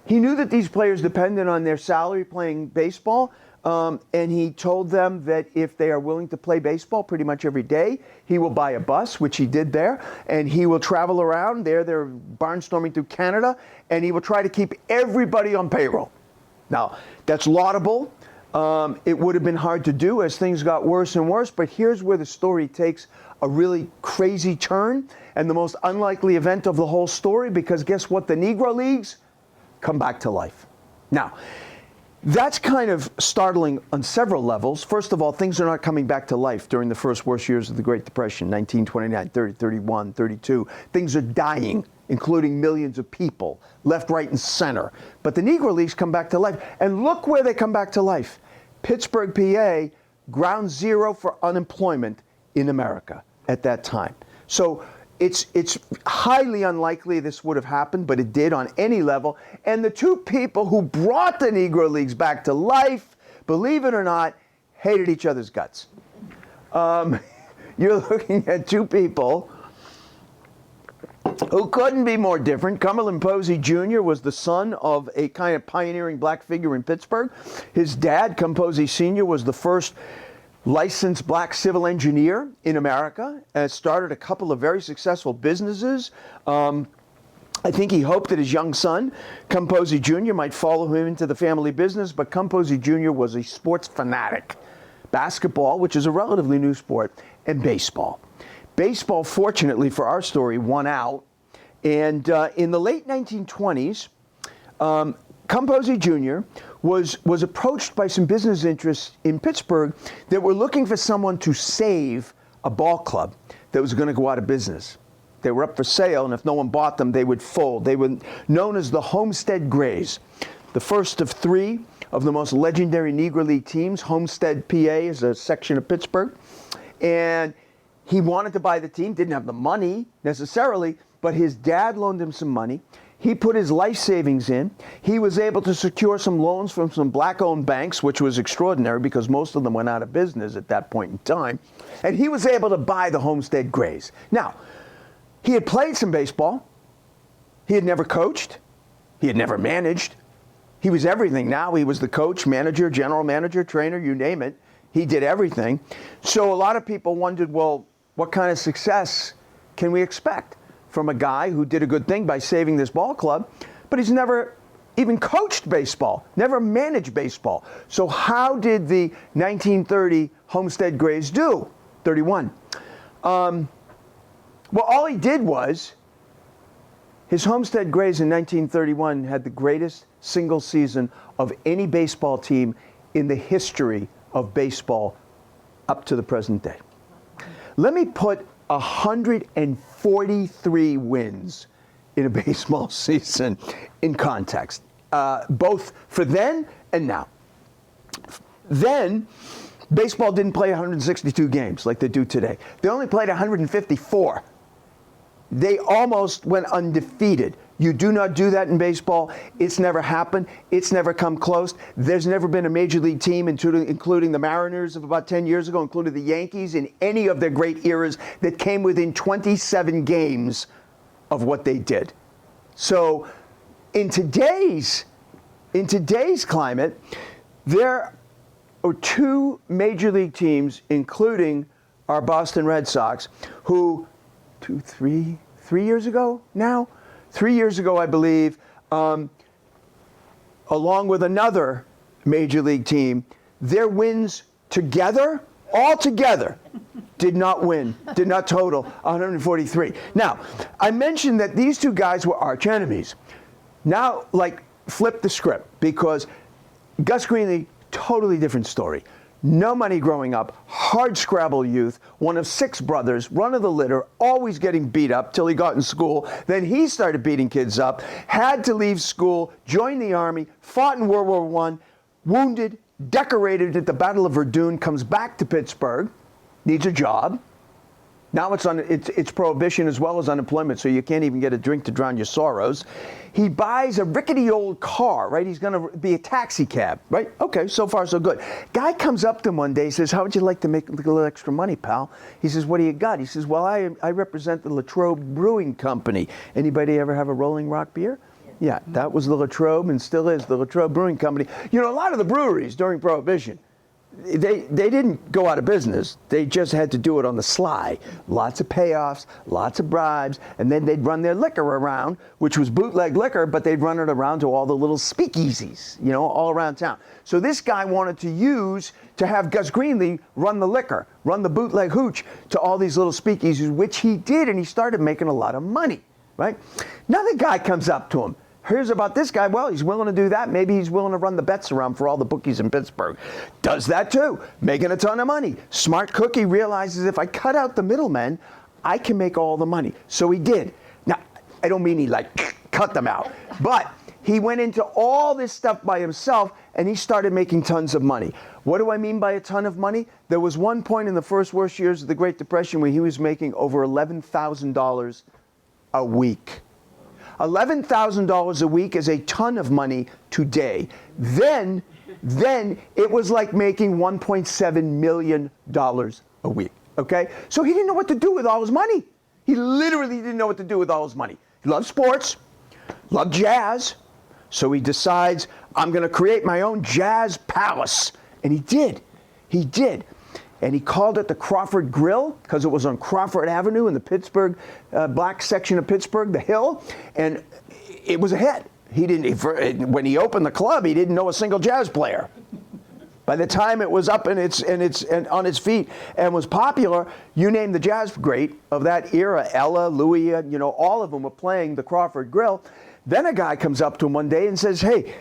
He knew that these players depended on their salary playing baseball, and he told them that if they are willing to play baseball pretty much every day, he will buy a bus, which he did there, and he will travel around. They're barnstorming through Canada, and he will try to keep everybody on payroll. Now, that's laudable. It would have been hard to do as things got worse and worse, but here's where the story takes a really crazy turn and the most unlikely event of the whole story, because guess what? The Negro Leagues come back to life. Now, that's kind of startling on several levels. First of all, things are not coming back to life during the first worst years of the Great Depression, 1929, 30, 31, 32. Things are dying, including millions of people, left, right, and center. But the Negro Leagues come back to life. And look where they come back to life. Pittsburgh, PA, ground zero for unemployment in America at that time. So it's highly unlikely this would have happened, but it did on any level. And the two people who brought the Negro Leagues back to life, believe it or not, hated each other's guts. You're looking at two people who couldn't be more different. Cumberland Posey Jr. was the son of a kind of pioneering black figure in Pittsburgh. His dad, Cum Posey Sr., was the first licensed black civil engineer in America, and started a couple of very successful businesses. I think he hoped that his young son, Cum Posey Jr., might follow him into the family business, but Cum Posey Jr. was a sports fanatic. Basketball, which is a relatively new sport, and baseball. Baseball, fortunately for our story, won out. And in the late 1920s, Cum Posey Jr. was approached by some business interests in Pittsburgh that were looking for someone to save a ball club that was going to go out of business. They were up for sale, and if no one bought them, they would fold. They were known as the Homestead Grays, the first of 3 of the most legendary Negro League teams. Homestead, PA is a section of Pittsburgh. And he wanted to buy the team, didn't have the money necessarily, but his dad loaned him some money. He put his life savings in. He was able to secure some loans from some black-owned banks, which was extraordinary because most of them went out of business at that point in time. And he was able to buy the Homestead Grays. Now, he had played some baseball. He had never coached. He had never managed. He was everything now. He was the coach, manager, general manager, trainer, you name it. He did everything. So a lot of people wondered, well, what kind of success can we expect from a guy who did a good thing by saving this ball club, but he's never even coached baseball, never managed baseball. So how did the 1930 Homestead Grays do? 31. Well, all he did was, his Homestead Grays in 1931 had the greatest single season of any baseball team in the history of baseball up to the present day. Let me put 143 wins in a baseball season in context, both for then and now. Then, baseball didn't play 162 games like they do today. They only played 154. They almost went undefeated. You do not do that in baseball. It's never happened. It's never come close. There's never been a major league team, including the Mariners of about 10 years ago, including the Yankees, in any of their great eras that came within 27 games of what they did. So in today's climate, there are 2 major league teams, including our Boston Red Sox, who 3 years ago now, 3 years ago, I believe, along with another major league team, their wins together, all together, did not total 143. Now, I mentioned that these 2 guys were arch enemies. Now, flip the script, because Gus Greenlee, totally different story. No money growing up, hard-scrabble youth, one of 6 brothers, run of the litter, always getting beat up till he got in school. Then he started beating kids up, had to leave school, joined the Army, fought in World War I, wounded, decorated at the Battle of Verdun, comes back to Pittsburgh, needs a job. Now it's prohibition as well as unemployment, so you can't even get a drink to drown your sorrows. He buys a rickety old car, right? He's going to be a taxi cab, right? Okay, so far so good. Guy comes up to him one day, says, how would you like to make a little extra money, pal? He says, what do you got? He says, well, I represent the Latrobe Brewing Company. Anybody ever have a Rolling Rock beer? Yeah, that was the Latrobe and still is the Latrobe Brewing Company. You know, a lot of the breweries during Prohibition, they didn't go out of business. They just had to do it on the sly. Lots of payoffs, lots of bribes, and then they'd run their liquor around, which was bootleg liquor, but they'd run it around to all the little speakeasies, you know, all around town. So this guy wanted to have Gus Greenlee run the liquor, run the bootleg hooch to all these little speakeasies, which he did, and he started making a lot of money, right? Another guy comes up to him. Here's about this guy. Well, he's willing to do that. Maybe he's willing to run the bets around for all the bookies in Pittsburgh. Does that too. Making a ton of money. Smart cookie realizes if I cut out the middlemen, I can make all the money. So he did. Now, I don't mean he cut them out, but he went into all this stuff by himself and he started making tons of money. What do I mean by a ton of money? There was one point in the first worst years of the Great Depression where he was making over $11,000 a week. $11,000 a week is a ton of money today. Then it was like making $1.7 million a week, okay? So he didn't know what to do with all his money. He literally didn't know what to do with all his money. He loved sports, loved jazz, so he decides, I'm gonna create my own jazz palace. And he did. And he called it the Crawford Grill because it was on Crawford Avenue in the Pittsburgh, black section of Pittsburgh, the Hill, and it was a hit. When he opened the club, he didn't know a single jazz player. By the time it was up and on its feet and was popular, you name the jazz great of that era, Ella, Louis, you know, all of them were playing the Crawford Grill. Then a guy comes up to him one day and says, hey,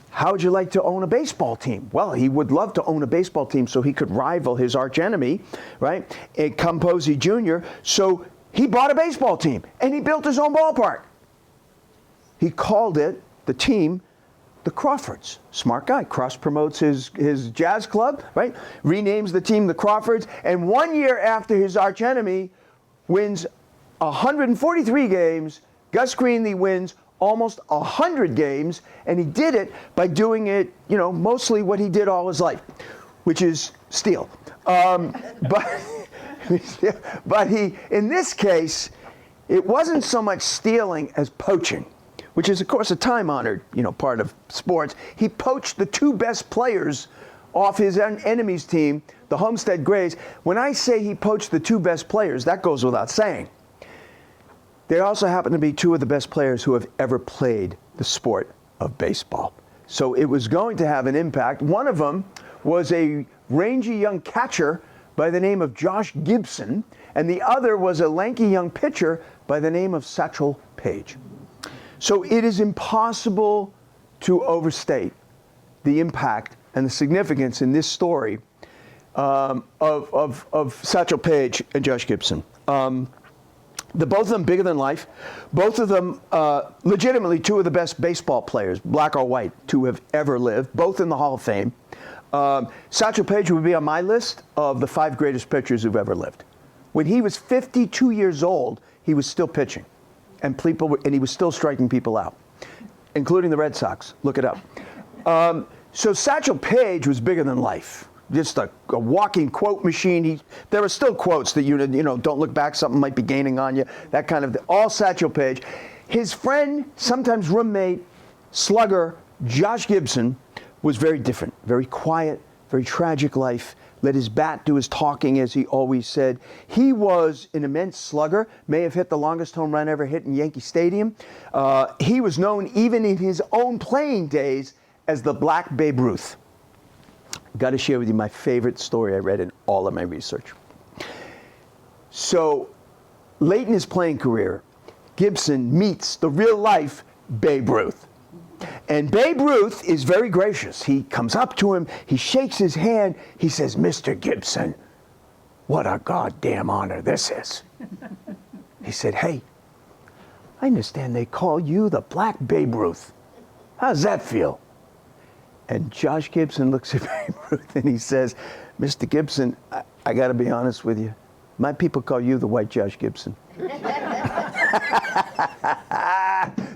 how would you like to own a baseball team? Well, he would love to own a baseball team so he could rival his archenemy, right? And Composey Jr. So he bought a baseball team, and he built his own ballpark. He called it, the team, the Crawfords. Smart guy. Cross-promotes his jazz club, right? Renames the team the Crawfords. And 1 year after his archenemy wins 143 games, Gus Greenlee wins almost 100 games, and he did it by doing it, mostly what he did all his life, which is steal. But he, in this case, it wasn't so much stealing as poaching, which is, of course, a time-honored, part of sports. He poached the two best players off his enemy's team, the Homestead Grays. When I say he poached the two best players, that goes without saying. They also happen to be two of the best players who have ever played the sport of baseball. So it was going to have an impact. One of them was a rangy young catcher by the name of Josh Gibson, and the other was a lanky young pitcher by the name of Satchel Paige. So it is impossible to overstate the impact and the significance in this story of Satchel Paige and Josh Gibson. Both of them bigger than life. Both of them legitimately two of the best baseball players, black or white, to have ever lived, both in the Hall of Fame. Satchel Paige would be on my list of the 5 greatest pitchers who've ever lived. When he was 52 years old, he was still pitching, and he was still striking people out, including the Red Sox. Look it up. So Satchel Paige was bigger than life. Just a walking quote machine. There are still quotes that don't look back, something might be gaining on you, that kind of, all Satchel Paige. His friend, sometimes roommate, slugger, Josh Gibson, was very different, very quiet, very tragic life, let his bat do his talking, as he always said. He was an immense slugger, may have hit the longest home run ever hit in Yankee Stadium. He was known even in his own playing days as the Black Babe Ruth. Got to share with you my favorite story I read in all of my research. So, late in his playing career, Gibson meets the real-life Babe Ruth. And Babe Ruth is very gracious. He comes up to him, he shakes his hand, he says, "Mr. Gibson, what a goddamn honor this is." He said, "Hey, I understand they call you the Black Babe Ruth. How does that feel?" And Josh Gibson looks at Babe Ruth and he says, "Mr. Gibson, I got to be honest with you. My people call you the White Josh Gibson."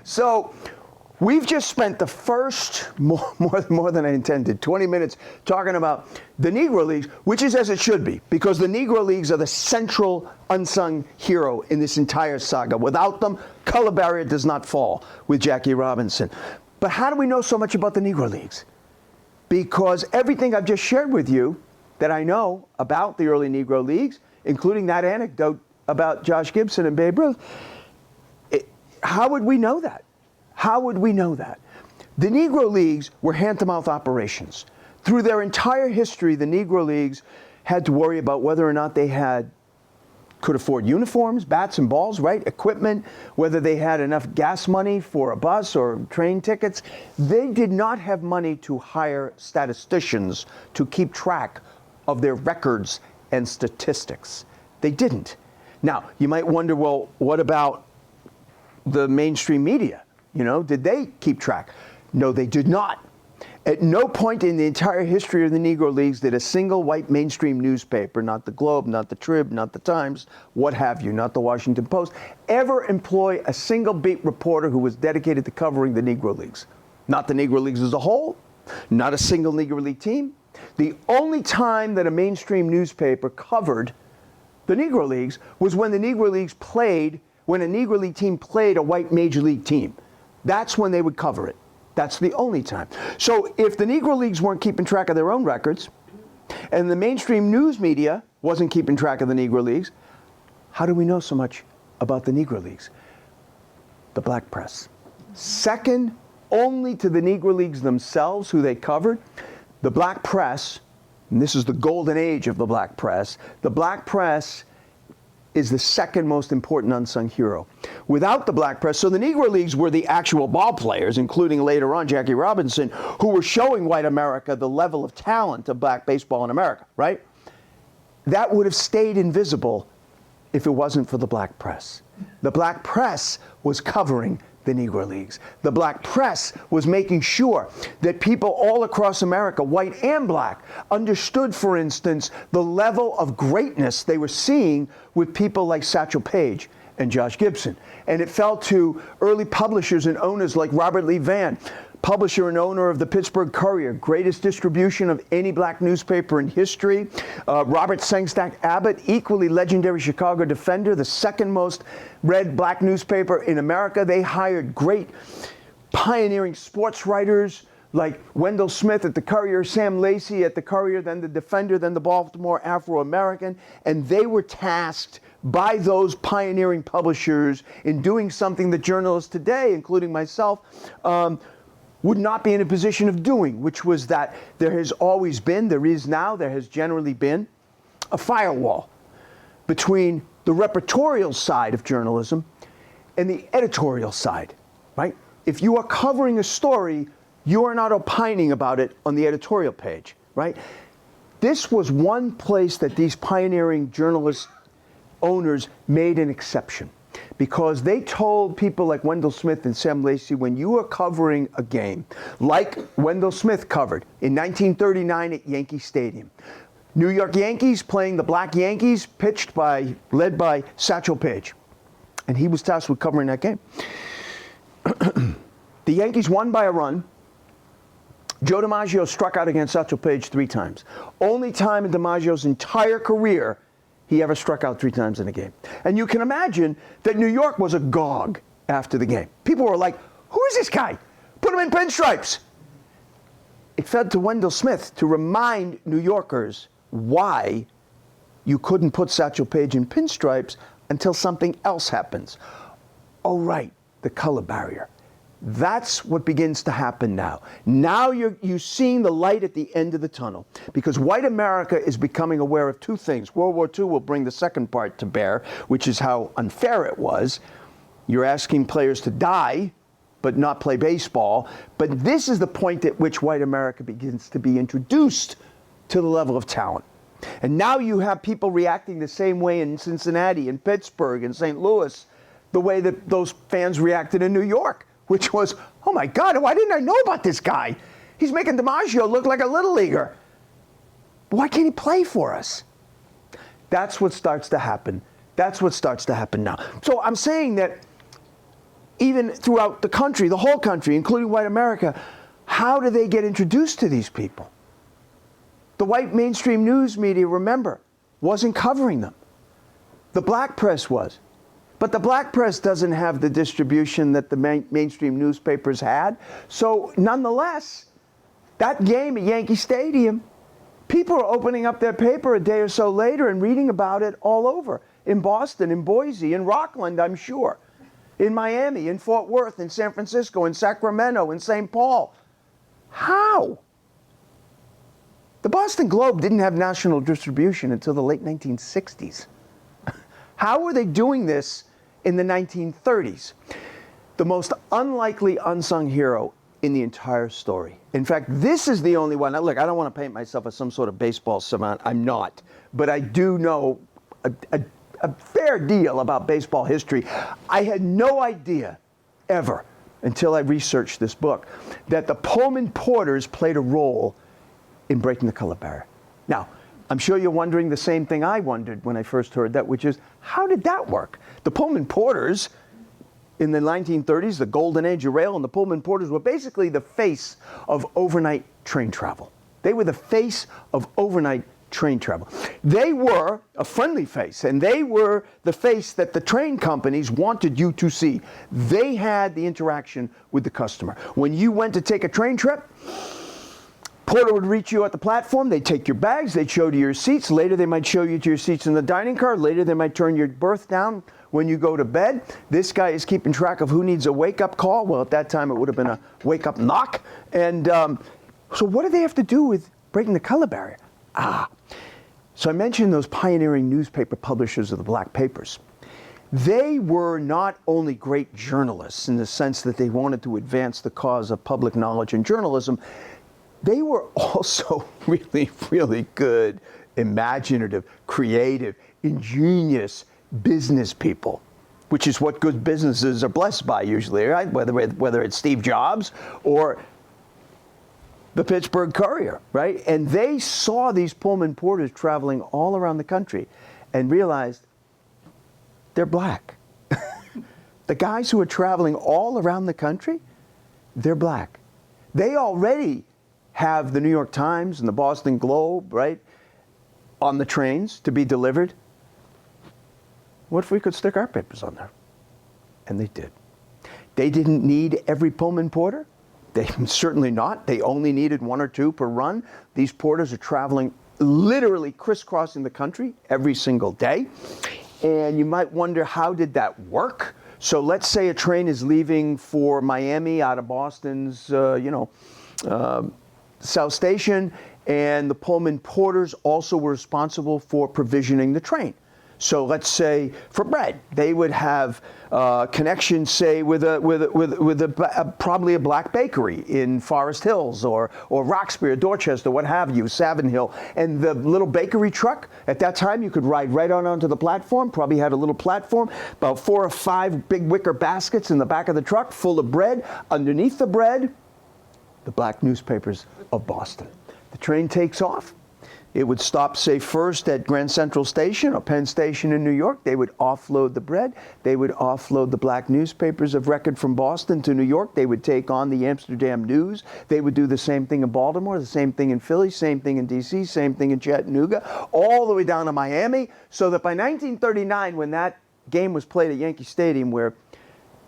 So we've just spent the first, more than I intended, 20 minutes talking about the Negro Leagues, which is as it should be, because the Negro Leagues are the central unsung hero in this entire saga. Without them, color barrier does not fall with Jackie Robinson. But how do we know so much about the Negro Leagues? Because everything I've just shared with you that I know about the early Negro Leagues, including that anecdote about Josh Gibson and Babe Ruth, how would we know that? How would we know that? The Negro Leagues were hand-to-mouth operations. Through their entire history, the Negro Leagues had to worry about whether or not they could afford uniforms, bats and balls, right? Equipment, whether they had enough gas money for a bus or train tickets. They did not have money to hire statisticians to keep track of their records and statistics. They didn't. Now, you might wonder, well, what about the mainstream media? Did they keep track? No, they did not. At no point in the entire history of the Negro Leagues did a single white mainstream newspaper, not the Globe, not the Trib, not the Times, what have you, not the Washington Post, ever employ a single beat reporter who was dedicated to covering the Negro Leagues. Not the Negro Leagues as a whole, not a single Negro League team. The only time that a mainstream newspaper covered the Negro Leagues was when the Negro Leagues played, when a Negro League team played a white major league team. That's when they would cover it. That's the only time. So if the Negro Leagues weren't keeping track of their own records, and the mainstream news media wasn't keeping track of the Negro Leagues, how do we know so much about the Negro Leagues? The black press. Second only to the Negro Leagues themselves, who they covered, the black press, and this is the golden age of the black press, the black press is the second most important unsung hero. Without the black press, so the Negro Leagues were the actual ball players, including later on Jackie Robinson, who were showing white America the level of talent of black baseball in America, right? That would have stayed invisible if it wasn't for the black press. The black press was covering the Negro Leagues. The black press was making sure that people all across America, white and black, understood, for instance, the level of greatness they were seeing with people like Satchel Paige and Josh Gibson. And it fell to early publishers and owners like Robert Lee Vann, publisher and owner of the Pittsburgh Courier, greatest distribution of any black newspaper in history. Robert Sengstack Abbott, equally legendary Chicago Defender, the second most read black newspaper in America. They hired great pioneering sports writers like Wendell Smith at the Courier, Sam Lacey at the Courier, then the Defender, then the Baltimore Afro-American, and they were tasked by those pioneering publishers in doing something that journalists today, including myself, would not be in a position of doing, which was that there has always been, there is now, there has generally been a firewall between the reportorial side of journalism and the editorial side, right? If you are covering a story, you are not opining about it on the editorial page, right? This was one place that these pioneering journalist owners made an exception, because they told people like Wendell Smith and Sam Lacey, when you are covering a game, like Wendell Smith covered in 1939 at Yankee Stadium, New York Yankees playing the Black Yankees, led by Satchel Paige, and he was tasked with covering that game. The Yankees won by a run. Joe DiMaggio struck out against Satchel Paige 3 times. Only time in DiMaggio's entire career he ever struck out 3 times in a game. And you can imagine that New York was agog after the game. People were like, who is this guy? Put him in pinstripes. It fell to Wendell Smith to remind New Yorkers why you couldn't put Satchel Paige in pinstripes until something else happens. Oh, right, the color barrier. That's what begins to happen now. Now you're seeing the light at the end of the tunnel, because white America is becoming aware of 2 things. World War II will bring the second part to bear, which is how unfair it was. You're asking players to die, but not play baseball. But this is the point at which white America begins to be introduced to the level of talent. And now you have people reacting the same way in Cincinnati, in Pittsburgh, in St. Louis, the way that those fans reacted in New York, which was, oh my God, why didn't I know about this guy? He's making DiMaggio look like a little leaguer. Why can't he play for us? That's what starts to happen. That's what starts to happen now. So I'm saying that even throughout the country, the whole country, including white America, how do they get introduced to these people? The white mainstream news media, remember, wasn't covering them. The black press was. But the black press doesn't have the distribution that the mainstream newspapers had. So nonetheless, that game at Yankee Stadium, people are opening up their paper a day or so later and reading about it all over. In Boston, in Boise, in Rockland, I'm sure. In Miami, in Fort Worth, in San Francisco, in Sacramento, in St. Paul. How? The Boston Globe didn't have national distribution until the late 1960s. How were they doing this in the 1930s? The most unlikely unsung hero in the entire story. In fact, this is the only one. Now, look, I don't want to paint myself as some sort of baseball savant. I'm not. But I do know a fair deal about baseball history. I had no idea ever, until I researched this book, that the Pullman Porters played a role in breaking the color barrier. Now, I'm sure you're wondering the same thing I wondered when I first heard that, which is, how did that work? The Pullman Porters in the 1930s, the golden age of rail, and the Pullman Porters were basically the face of overnight train travel. They were the face of overnight train travel. They were a friendly face, and they were the face that the train companies wanted you to see. They had the interaction with the customer. When you went to take a train trip, porter would reach you at the platform. They'd take your bags. They'd show you your seats. Later, they might show you to your seats in the dining car. Later, they might turn your berth down when you go to bed. This guy is keeping track of who needs a wake-up call. Well, at that time, it would have been a wake-up knock. And so what do they have to do with breaking the color barrier? So I mentioned those pioneering newspaper publishers of the black papers. They were not only great journalists in the sense that they wanted to advance the cause of public knowledge and journalism, they were also really, really good, imaginative, creative, ingenious business people, which is what good businesses are blessed by usually, right? Whether it's Steve Jobs or the Pittsburgh Courier, right? And they saw these Pullman porters traveling all around the country and realized they're black. The guys who are traveling all around the country, they're black. They already have the New York Times and the Boston Globe, right, on the trains to be delivered. What if we could stick our papers on there? And they did. They didn't need every Pullman porter. They certainly not. They only needed 1 or 2 per run. These porters are traveling literally crisscrossing the country every single day. And you might wonder, how did that work? So let's say a train is leaving for Miami out of Boston's, South Station, and the Pullman porters also were responsible for provisioning the train. So let's say for bread, they would have connections, say, with probably a black bakery in Forest Hills or Roxbury or Dorchester, what have you, Savin Hill. And the little bakery truck, at that time, you could ride right on onto the platform, probably had a little platform, about 4 or 5 big wicker baskets in the back of the truck full of bread. Underneath the bread, the black newspapers of Boston. The train takes off. It would stop, say, first at Grand Central Station or Penn Station in New York. They would offload the bread. They would offload the black newspapers of record from Boston to New York. They would take on the Amsterdam News. They would do the same thing in Baltimore, the same thing in Philly, same thing in D.C., same thing in Chattanooga, all the way down to Miami. So that by 1939, when that game was played at Yankee Stadium, where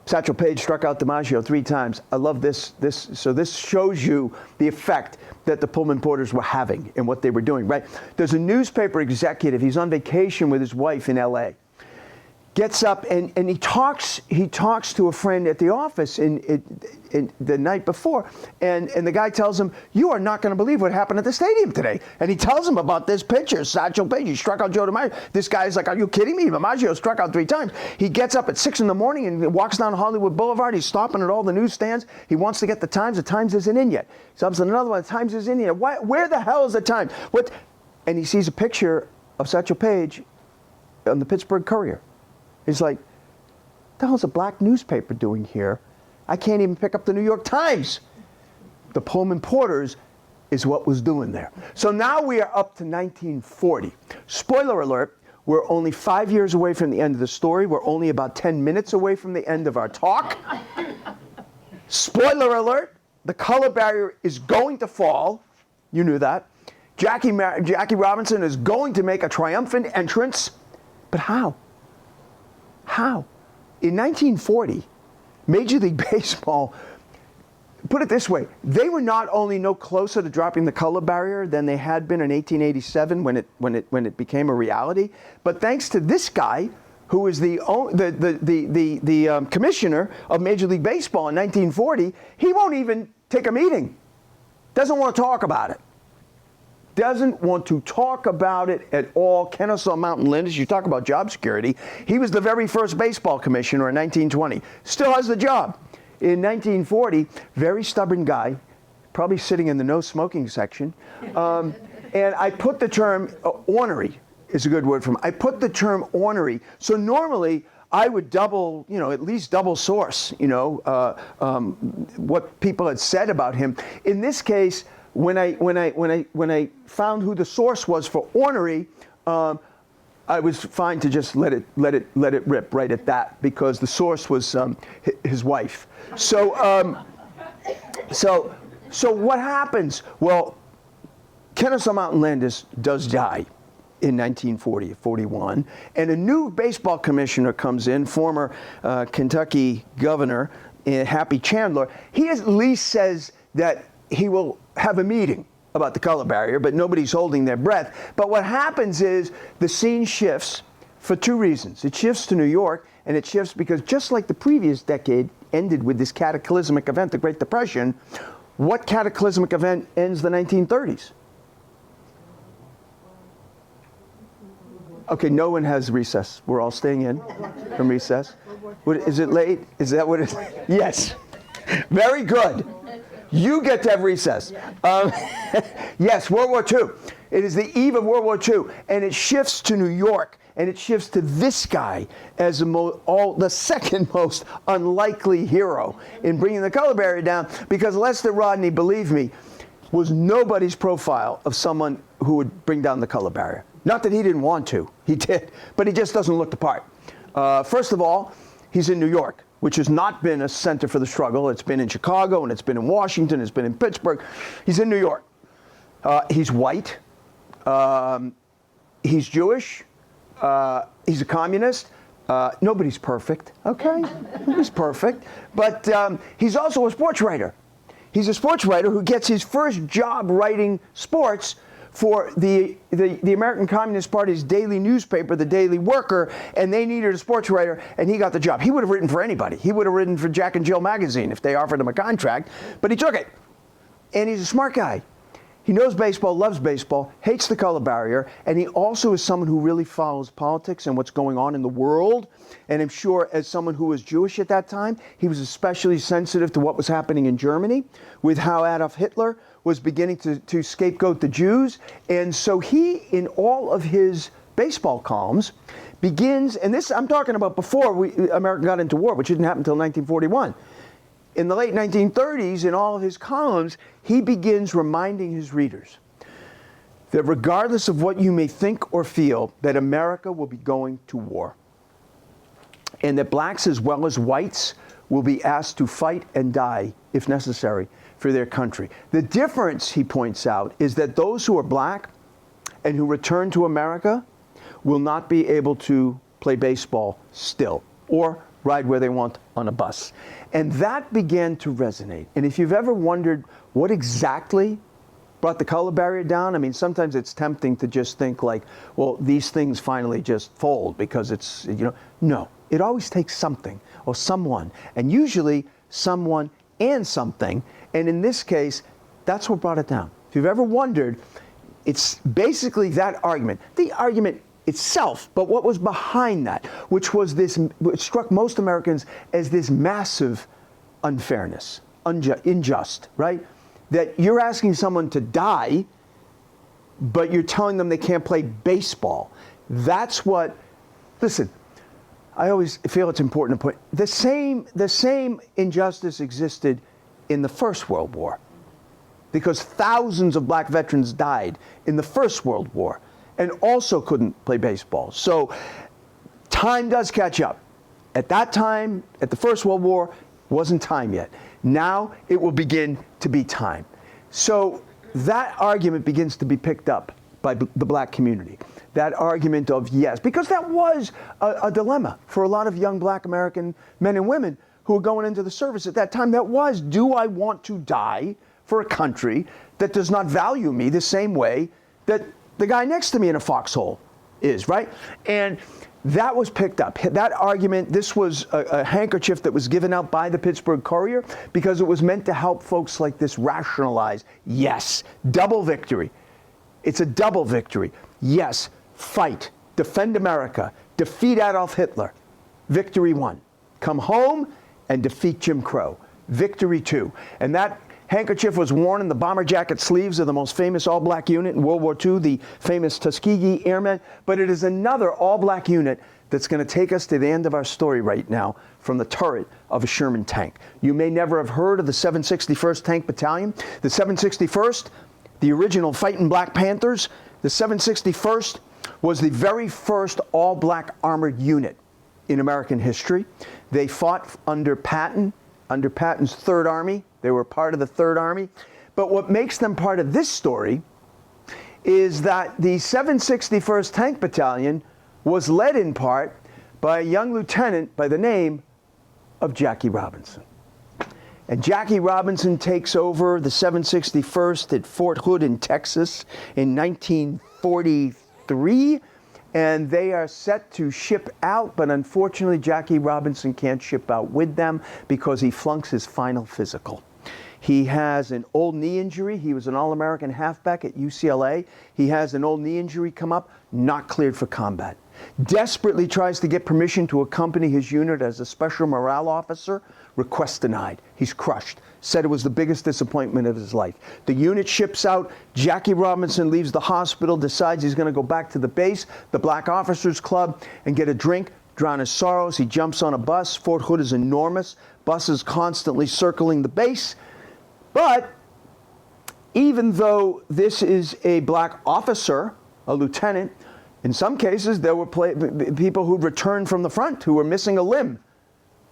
Satchel Paige struck out DiMaggio 3 times. I love this. So this shows you the effect that the Pullman porters were having and what they were doing, right? There's a newspaper executive. He's on vacation with his wife in L.A. Gets up and he talks to a friend at the office in the night before, and the guy tells him, "You are not going to believe what happened at the stadium today." And he tells him about this pitcher, Satchel Paige. He struck out Joe DiMaggio. This guy's like, "Are you kidding me? DiMaggio struck out 3 times." He gets up at 6 in the morning and walks down Hollywood Boulevard. He's stopping at all the newsstands. He wants to get the Times. The Times isn't in yet. He stops at another one. The Times isn't in yet. Where the hell is the Times? What? And he sees a picture of Satchel Paige on the Pittsburgh Courier. He's like, "What the hell's a black newspaper doing here? I can't even pick up the New York Times." The Pullman porters is what was doing there. So now we are up to 1940. Spoiler alert, we're only 5 years away from the end of the story. We're only about 10 minutes away from the end of our talk. Spoiler alert, the color barrier is going to fall. You knew that. Jackie Robinson is going to make a triumphant entrance. But how? How? In 1940, Major League Baseball, put it this way, they were not only no closer to dropping the color barrier than they had been in 1887 when it became a reality, but thanks to this guy, who was the commissioner of Major League Baseball in 1940, he won't even take a meeting. Doesn't want to talk about it. Doesn't want to talk about it at all. Kennesaw Mountain Landis, you talk about job security. He was the very first baseball commissioner in 1920. Still has the job. In 1940, very stubborn guy, probably sitting in the no smoking section. And I put the term, ornery is a good word for him. I put the term ornery. So normally, I would double, at least double source, what people had said about him. In this case, when I found who the source was for ornery, I was fine to just let it rip right at that, because the source was his wife. So what happens? Well, Kennesaw Mountain Landis does die in 1941, and a new baseball commissioner comes in, former Kentucky governor, Happy Chandler. He at least says that he will have a meeting about the color barrier, but nobody's holding their breath. But what happens is the scene shifts for 2 reasons. It shifts to New York, and it shifts because just like the previous decade ended with this cataclysmic event, the Great Depression, what cataclysmic event ends the 1930s? Okay, no one has recess. We're all staying in from recess. Is it late? Is that what it is? Yes. Very good. You get to have recess. Yes, World War II. It is the eve of World War II, and it shifts to New York. and it shifts to this guy as the second most unlikely hero in bringing the color barrier down, because Lester Rodney, believe me, was nobody's profile of someone who would bring down the color barrier. Not that he didn't want to, he did, but he just doesn't look the part. First of all, he's in New York, which has not been a center for the struggle. It's been in Chicago, and it's been in Washington, it's been in Pittsburgh. He's in New York. He's white. He's Jewish. He's a communist. Nobody's perfect, okay? Nobody's perfect. But he's also a sports writer. He's a sports writer who gets his first job writing sports for the American Communist Party's daily newspaper, the Daily Worker, and they needed a sports writer, and he got the job. He would have written for anybody. He would have written for Jack and Jill magazine if they offered him a contract, but he took it. And he's a smart guy. He knows baseball, loves baseball, hates the color barrier, and he also is someone who really follows politics and what's going on in the world. And I'm sure as someone who was Jewish at that time, he was especially sensitive to what was happening in Germany with how Adolf Hitler was beginning to scapegoat the Jews. And so he, in all of his baseball columns, begins, and this I'm talking about before America got into war, which didn't happen until 1941. In the late 1930s, in all of his columns, he begins reminding his readers that regardless of what you may think or feel, that America will be going to war. And that blacks as well as whites will be asked to fight and die, if necessary, for their country. The difference, he points out, is that those who are black and who return to America will not be able to play baseball still, or ride where they want on a bus. And that began to resonate. And if you've ever wondered what exactly brought the color barrier down, I mean, sometimes it's tempting to just think like, well, these things finally just fold because it's, you know, no. It always takes something or someone, and usually someone and something. And in this case, that's what brought it down. If you've ever wondered, it's basically that argument. The argument itself, but what was behind that, which was this, which struck most Americans as this massive unfairness, unjust, right? That you're asking someone to die, but you're telling them they can't play baseball. That's what, listen, I always feel it's important to put, the same injustice existed in the First World War, because thousands of black veterans died in the First World War and also couldn't play baseball. So time does catch up. At that time, at the First World War, wasn't time yet. Now it will begin to be time. So that argument begins to be picked up by the black community. That argument of yes, because that was a dilemma for a lot of young black American men and women who were going into the service at that time. That was, do I want to die for a country that does not value me the same way that the guy next to me in a foxhole is, right? And that was picked up. That argument, this was a handkerchief that was given out by the Pittsburgh Courier because it was meant to help folks like this rationalize, yes, double victory. It's a double victory. Yes, fight, defend America, defeat Adolf Hitler. Victory 1. Come home and defeat Jim Crow. Victory 2. And that handkerchief was worn in the bomber jacket sleeves of the most famous all-black unit in World War II, the famous Tuskegee Airmen. But it is another all-black unit that's going to take us to the end of our story right now from the turret of a Sherman tank. You may never have heard of the 761st Tank Battalion. The 761st, the original Fighting Black Panthers, the 761st was the very first all-black armored unit in American history. They fought under Patton's Third Army. They were part of the Third Army. But what makes them part of this story is that the 761st Tank Battalion was led in part by a young lieutenant by the name of Jackie Robinson. And Jackie Robinson takes over the 761st at Fort Hood in Texas in 1943. And they are set to ship out, but unfortunately Jackie Robinson can't ship out with them because he flunks his final physical. He has an old knee injury. He was an All-American halfback at UCLA. He has an old knee injury come up, not cleared for combat. Desperately tries to get permission to accompany his unit as a special morale officer request denied. He's crushed. Said it was the biggest disappointment of his life. The unit ships out. Jackie Robinson leaves the hospital, decides he's going to go back to the base, the Black Officers Club, and get a drink, drown his sorrows. He jumps on a bus. Fort Hood is enormous. Buses constantly circling the base. But even though this is a black officer, a lieutenant, in some cases there were people who returned from the front who were missing a limb,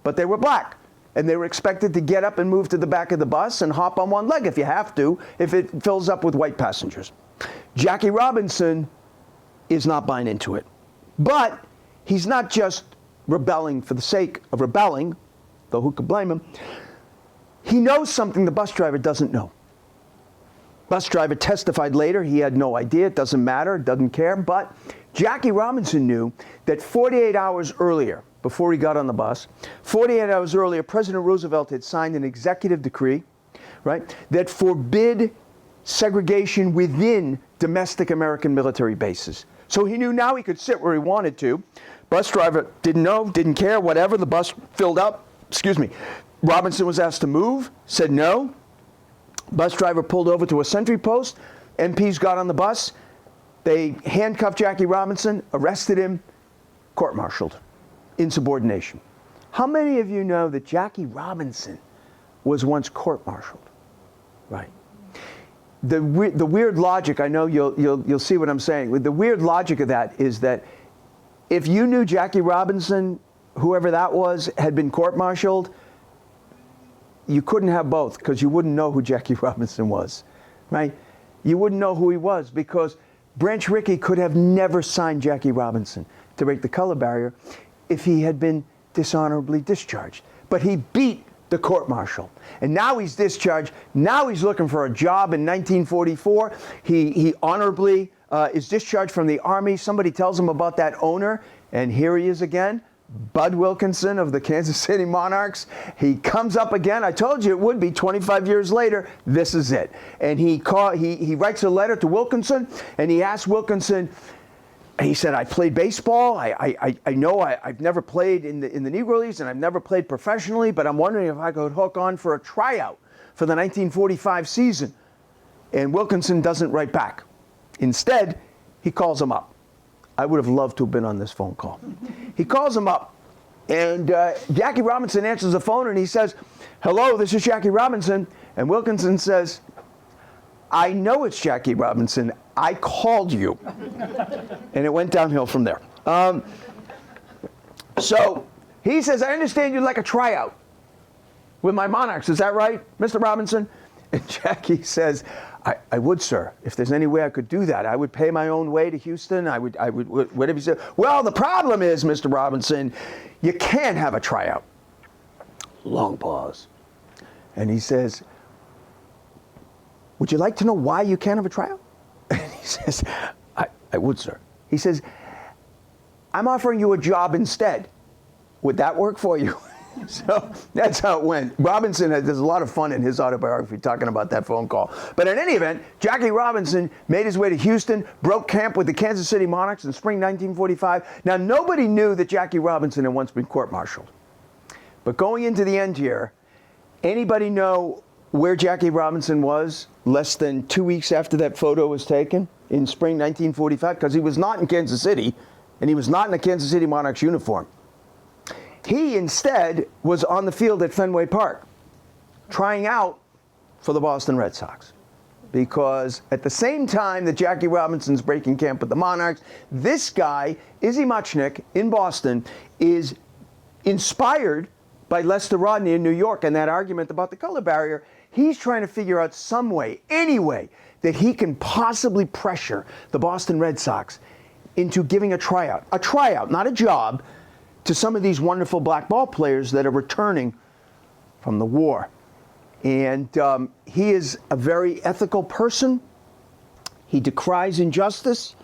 but they were black. And they were expected to get up and move to the back of the bus and hop on one leg if you have to, if it fills up with white passengers. Jackie Robinson is not buying into it. But he's not just rebelling for the sake of rebelling, though who could blame him. He knows something the bus driver doesn't know. Bus driver testified later he had no idea, it doesn't matter, doesn't care, but Jackie Robinson knew that 48 hours earlier, before he got on the bus, 48 hours earlier, President Roosevelt had signed an executive decree, right, that forbid segregation within domestic American military bases. So he knew now he could sit where he wanted to. Bus driver didn't know, didn't care, whatever, the bus filled up, Robinson was asked to move, said no. Bus driver pulled over to a sentry post. MPs got on the bus. They handcuffed Jackie Robinson, arrested him, court-martialed. Insubordination. How many of you know that Jackie Robinson was once court-martialed? Right. The weird logic, I know you'll see what I'm saying. The weird logic of that is that if you knew Jackie Robinson, whoever that was, had been court-martialed, you couldn't have both because you wouldn't know who Jackie Robinson was, right? You wouldn't know who he was because Branch Rickey could have never signed Jackie Robinson to break the color barrier if he had been dishonorably discharged. But he beat the court-martial. And now he's discharged. Now he's looking for a job in 1944. He honorably is discharged from the Army. Somebody tells him about that owner, and here he is again, Bud Wilkinson of the Kansas City Monarchs. He comes up again. I told you it would be 25 years later. This is it. And he writes a letter to Wilkinson, and he asks Wilkinson, he said, I played baseball. I know I've never played in the Negro Leagues, and I've never played professionally, but I'm wondering if I could hook on for a tryout for the 1945 season. And Wilkinson doesn't write back. Instead, he calls him up. I would have loved to have been on this phone call. He calls him up, and Jackie Robinson answers the phone, and he says, hello, this is Jackie Robinson. And Wilkinson says, I know it's Jackie Robinson. I called you. And it went downhill from there. So he says, I understand you'd like a tryout with my Monarchs. Is that right, Mr. Robinson? And Jackie says, I would, sir. If there's any way I could do that, I would pay my own way to Houston. I would, whatever you said. Well, the problem is, Mr. Robinson, you can't have a tryout. Long pause. And he says, would you like to know why you can't have a tryout? And he says, I would, sir. He says, I'm offering you a job instead. Would that work for you? So that's how it went. Robinson, there's a lot of fun in his autobiography talking about that phone call. But in any event, Jackie Robinson made his way to Houston, broke camp with the Kansas City Monarchs in spring 1945. Now, nobody knew that Jackie Robinson had once been court-martialed. But going into the end here, anybody know where Jackie Robinson was less than 2 weeks after that photo was taken in spring 1945? Because he was not in Kansas City, and he was not in a Kansas City Monarchs uniform. He instead was on the field at Fenway Park, trying out for the Boston Red Sox. Because at the same time that Jackie Robinson's breaking camp with the Monarchs, this guy, Izzy Muchnick, in Boston, is inspired by Lester Rodney in New York and that argument about the color barrier. He's trying to figure out some way, any way, that he can possibly pressure the Boston Red Sox into giving a tryout, not a job, to some of these wonderful black ball players that are returning from the war. And he is a very ethical person. He decries injustice.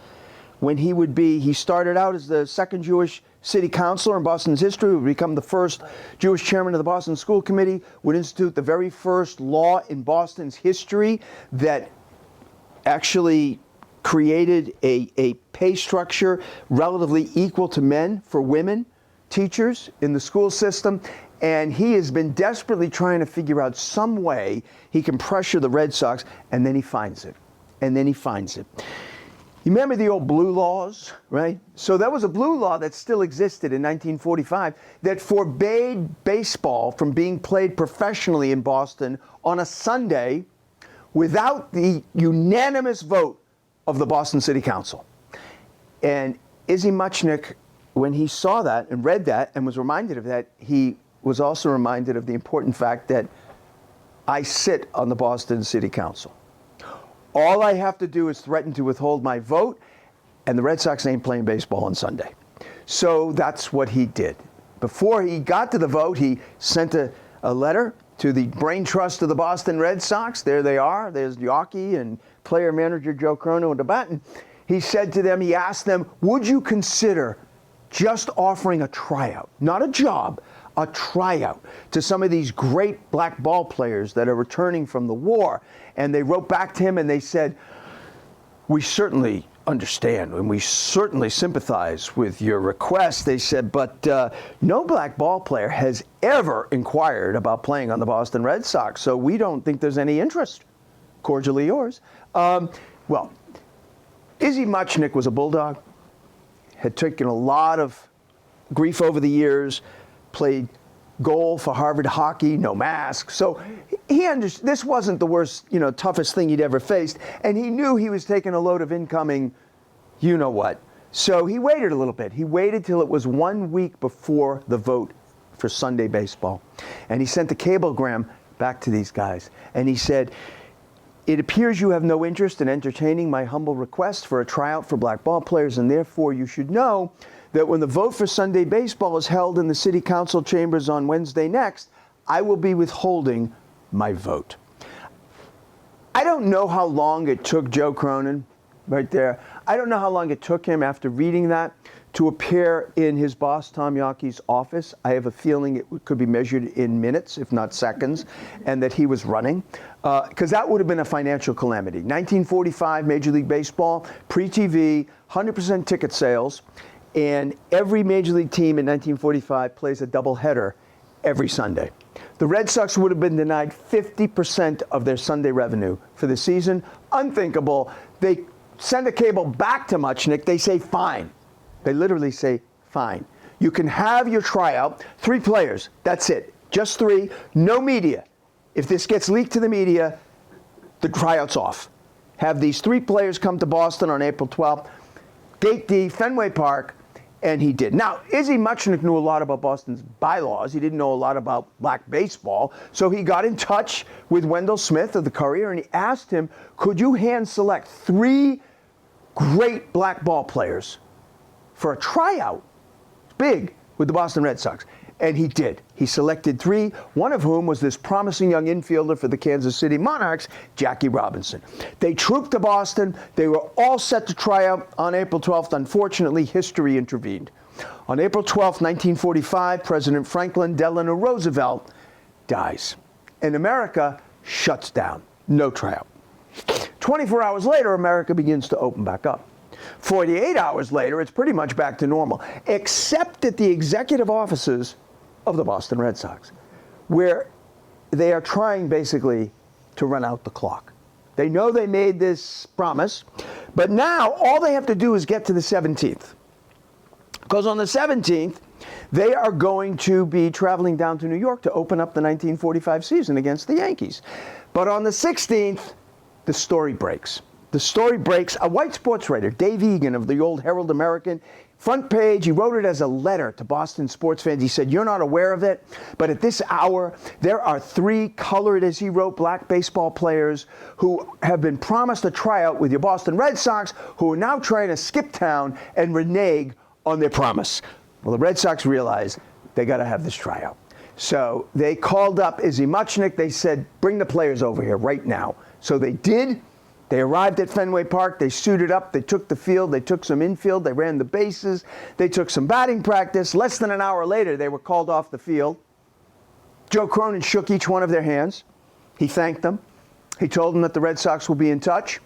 When he started out as the second Jewish city councilor in Boston's history, would become the first Jewish chairman of the Boston School Committee, would institute the very first law in Boston's history that actually created a pay structure relatively equal to men for women teachers in the school system. And he has been desperately trying to figure out some way he can pressure the Red Sox, and then he finds it. And then he finds it. You remember the old blue laws, right? So that was a blue law that still existed in 1945 that forbade baseball from being played professionally in Boston on a Sunday without the unanimous vote of the Boston City Council. And Izzy Muchnick, when he saw that and read that and was reminded of that, he was also reminded of the important fact that I sit on the Boston City Council. All I have to do is threaten to withhold my vote, and the Red Sox ain't playing baseball on Sunday. So that's what he did. Before he got to the vote, he sent a letter to the brain trust of the Boston Red Sox. There they are. There's Yawkey and player manager Joe Cronin and the baton. He said to them, he asked them, would you consider just offering a tryout, not a job, a tryout to some of these great black ball players that are returning from the war? And they wrote back to him and they said, we certainly understand and we certainly sympathize with your request. They said, but no black ball player has ever inquired about playing on the Boston Red Sox, so we don't think there's any interest. Cordially yours. Well, Izzy Muchnick was a Bulldog, had taken a lot of grief over the years, played goal for Harvard hockey, no mask. So he understood this wasn't the worst, toughest thing he'd ever faced. And he knew he was taking a load of incoming, you know what. So he waited a little bit. He waited till it was 1 week before the vote for Sunday baseball. And he sent a cablegram back to these guys. And he said, it appears you have no interest in entertaining my humble request for a tryout for black ball players, and therefore you should know that when the vote for Sunday baseball is held in the City Council chambers on Wednesday next, I will be withholding my vote. I don't know how long it took Joe Cronin, right there. I don't know how long it took him after reading that to appear in his boss, Tom Yawkey's office. I have a feeling it could be measured in minutes, if not seconds, and that he was running, because that would have been a financial calamity. 1945, Major League Baseball, pre-TV, 100% ticket sales. And every Major League team in 1945 plays a doubleheader every Sunday. The Red Sox would have been denied 50% of their Sunday revenue for the season. Unthinkable. They send a cable back to Muchnick. They say, fine. They literally say, fine. You can have your tryout. 3 players. That's it. Just 3. No media. If this gets leaked to the media, the tryout's off. Have these 3 players come to Boston on April 12th. Gate D, Fenway Park. And he did. Now, Izzy Muchnick knew a lot about Boston's bylaws. He didn't know a lot about black baseball. So he got in touch with Wendell Smith of the Courier, and he asked him, could you hand select 3 great black ball players for a tryout, big, with the Boston Red Sox? And he did. He selected 3, one of whom was this promising young infielder for the Kansas City Monarchs, Jackie Robinson. They trooped to Boston. They were all set to try out on April 12th. Unfortunately, history intervened. On April 12th, 1945, President Franklin Delano Roosevelt dies. And America shuts down. No tryout. 24 hours later, America begins to open back up. 48 hours later, it's pretty much back to normal, except at the executive offices of the Boston Red Sox, where they are trying basically to run out the clock. They know they made this promise, but now all they have to do is get to the 17th. Because on the 17th, they are going to be traveling down to New York to open up the 1945 season against the Yankees. But on the 16th, the story breaks. The story breaks. A white sports writer, Dave Egan of the old Herald American, front page, he wrote it as a letter to Boston sports fans. He said, you're not aware of it, but at this hour, there are 3 colored, as he wrote, black baseball players who have been promised a tryout with your Boston Red Sox, who are now trying to skip town and renege on their promise. Well, the Red Sox realized they got to have this tryout. So they called up Izzy Muchnick. They said, bring the players over here right now. So they did. They arrived at Fenway Park, they suited up, they took the field, they took some infield, they ran the bases, they took some batting practice. Less than an hour later, they were called off the field. Joe Cronin shook each one of their hands. He thanked them. He told them that the Red Sox will be in touch.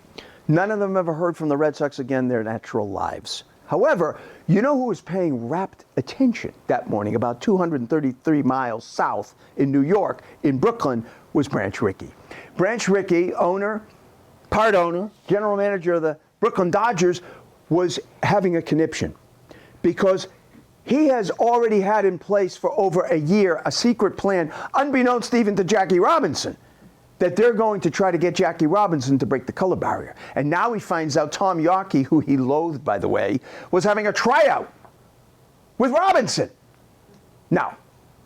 None of them ever heard from the Red Sox again their natural lives. However, you know who was paying rapt attention that morning, about 233 miles south in New York, in Brooklyn, was Branch Rickey. Branch Rickey, part owner, general manager of the Brooklyn Dodgers, was having a conniption because he has already had in place for over a year a secret plan, unbeknownst even to Jackie Robinson, that they're going to try to get Jackie Robinson to break the color barrier. And now he finds out Tom Yawkey, who he loathed, by the way, was having a tryout with Robinson. Now,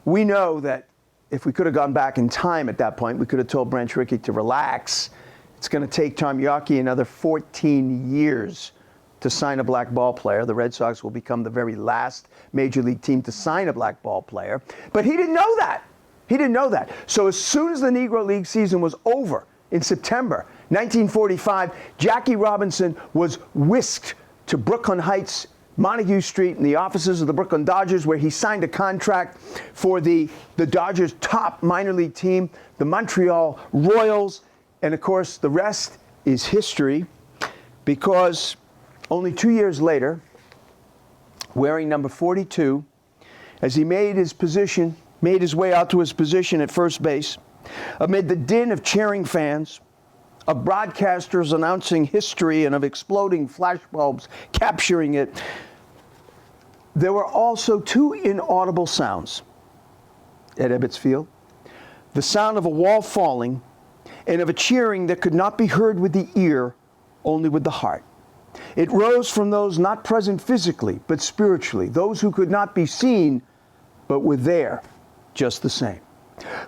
we know that if we could have gone back in time at that point, we could have told Branch Rickey to relax. It's going to take Tom Yawkey another 14 years to sign a black ball player. The Red Sox will become the very last major league team to sign a black ball player. But he didn't know that. He didn't know that. So as soon as the Negro League season was over in September 1945, Jackie Robinson was whisked to Brooklyn Heights, Montague Street, in the offices of the Brooklyn Dodgers, where he signed a contract for the Dodgers' top minor league team, the Montreal Royals. And of course, the rest is history, because only 2 years later, wearing number 42, as he made his way out to his position at first base, amid the din of cheering fans, of broadcasters announcing history, and of exploding flashbulbs capturing it, there were also two inaudible sounds at Ebbets Field: the sound of a wall falling, and of a cheering that could not be heard with the ear, only with the heart. It rose from those not present physically, but spiritually, those who could not be seen, but were there just the same.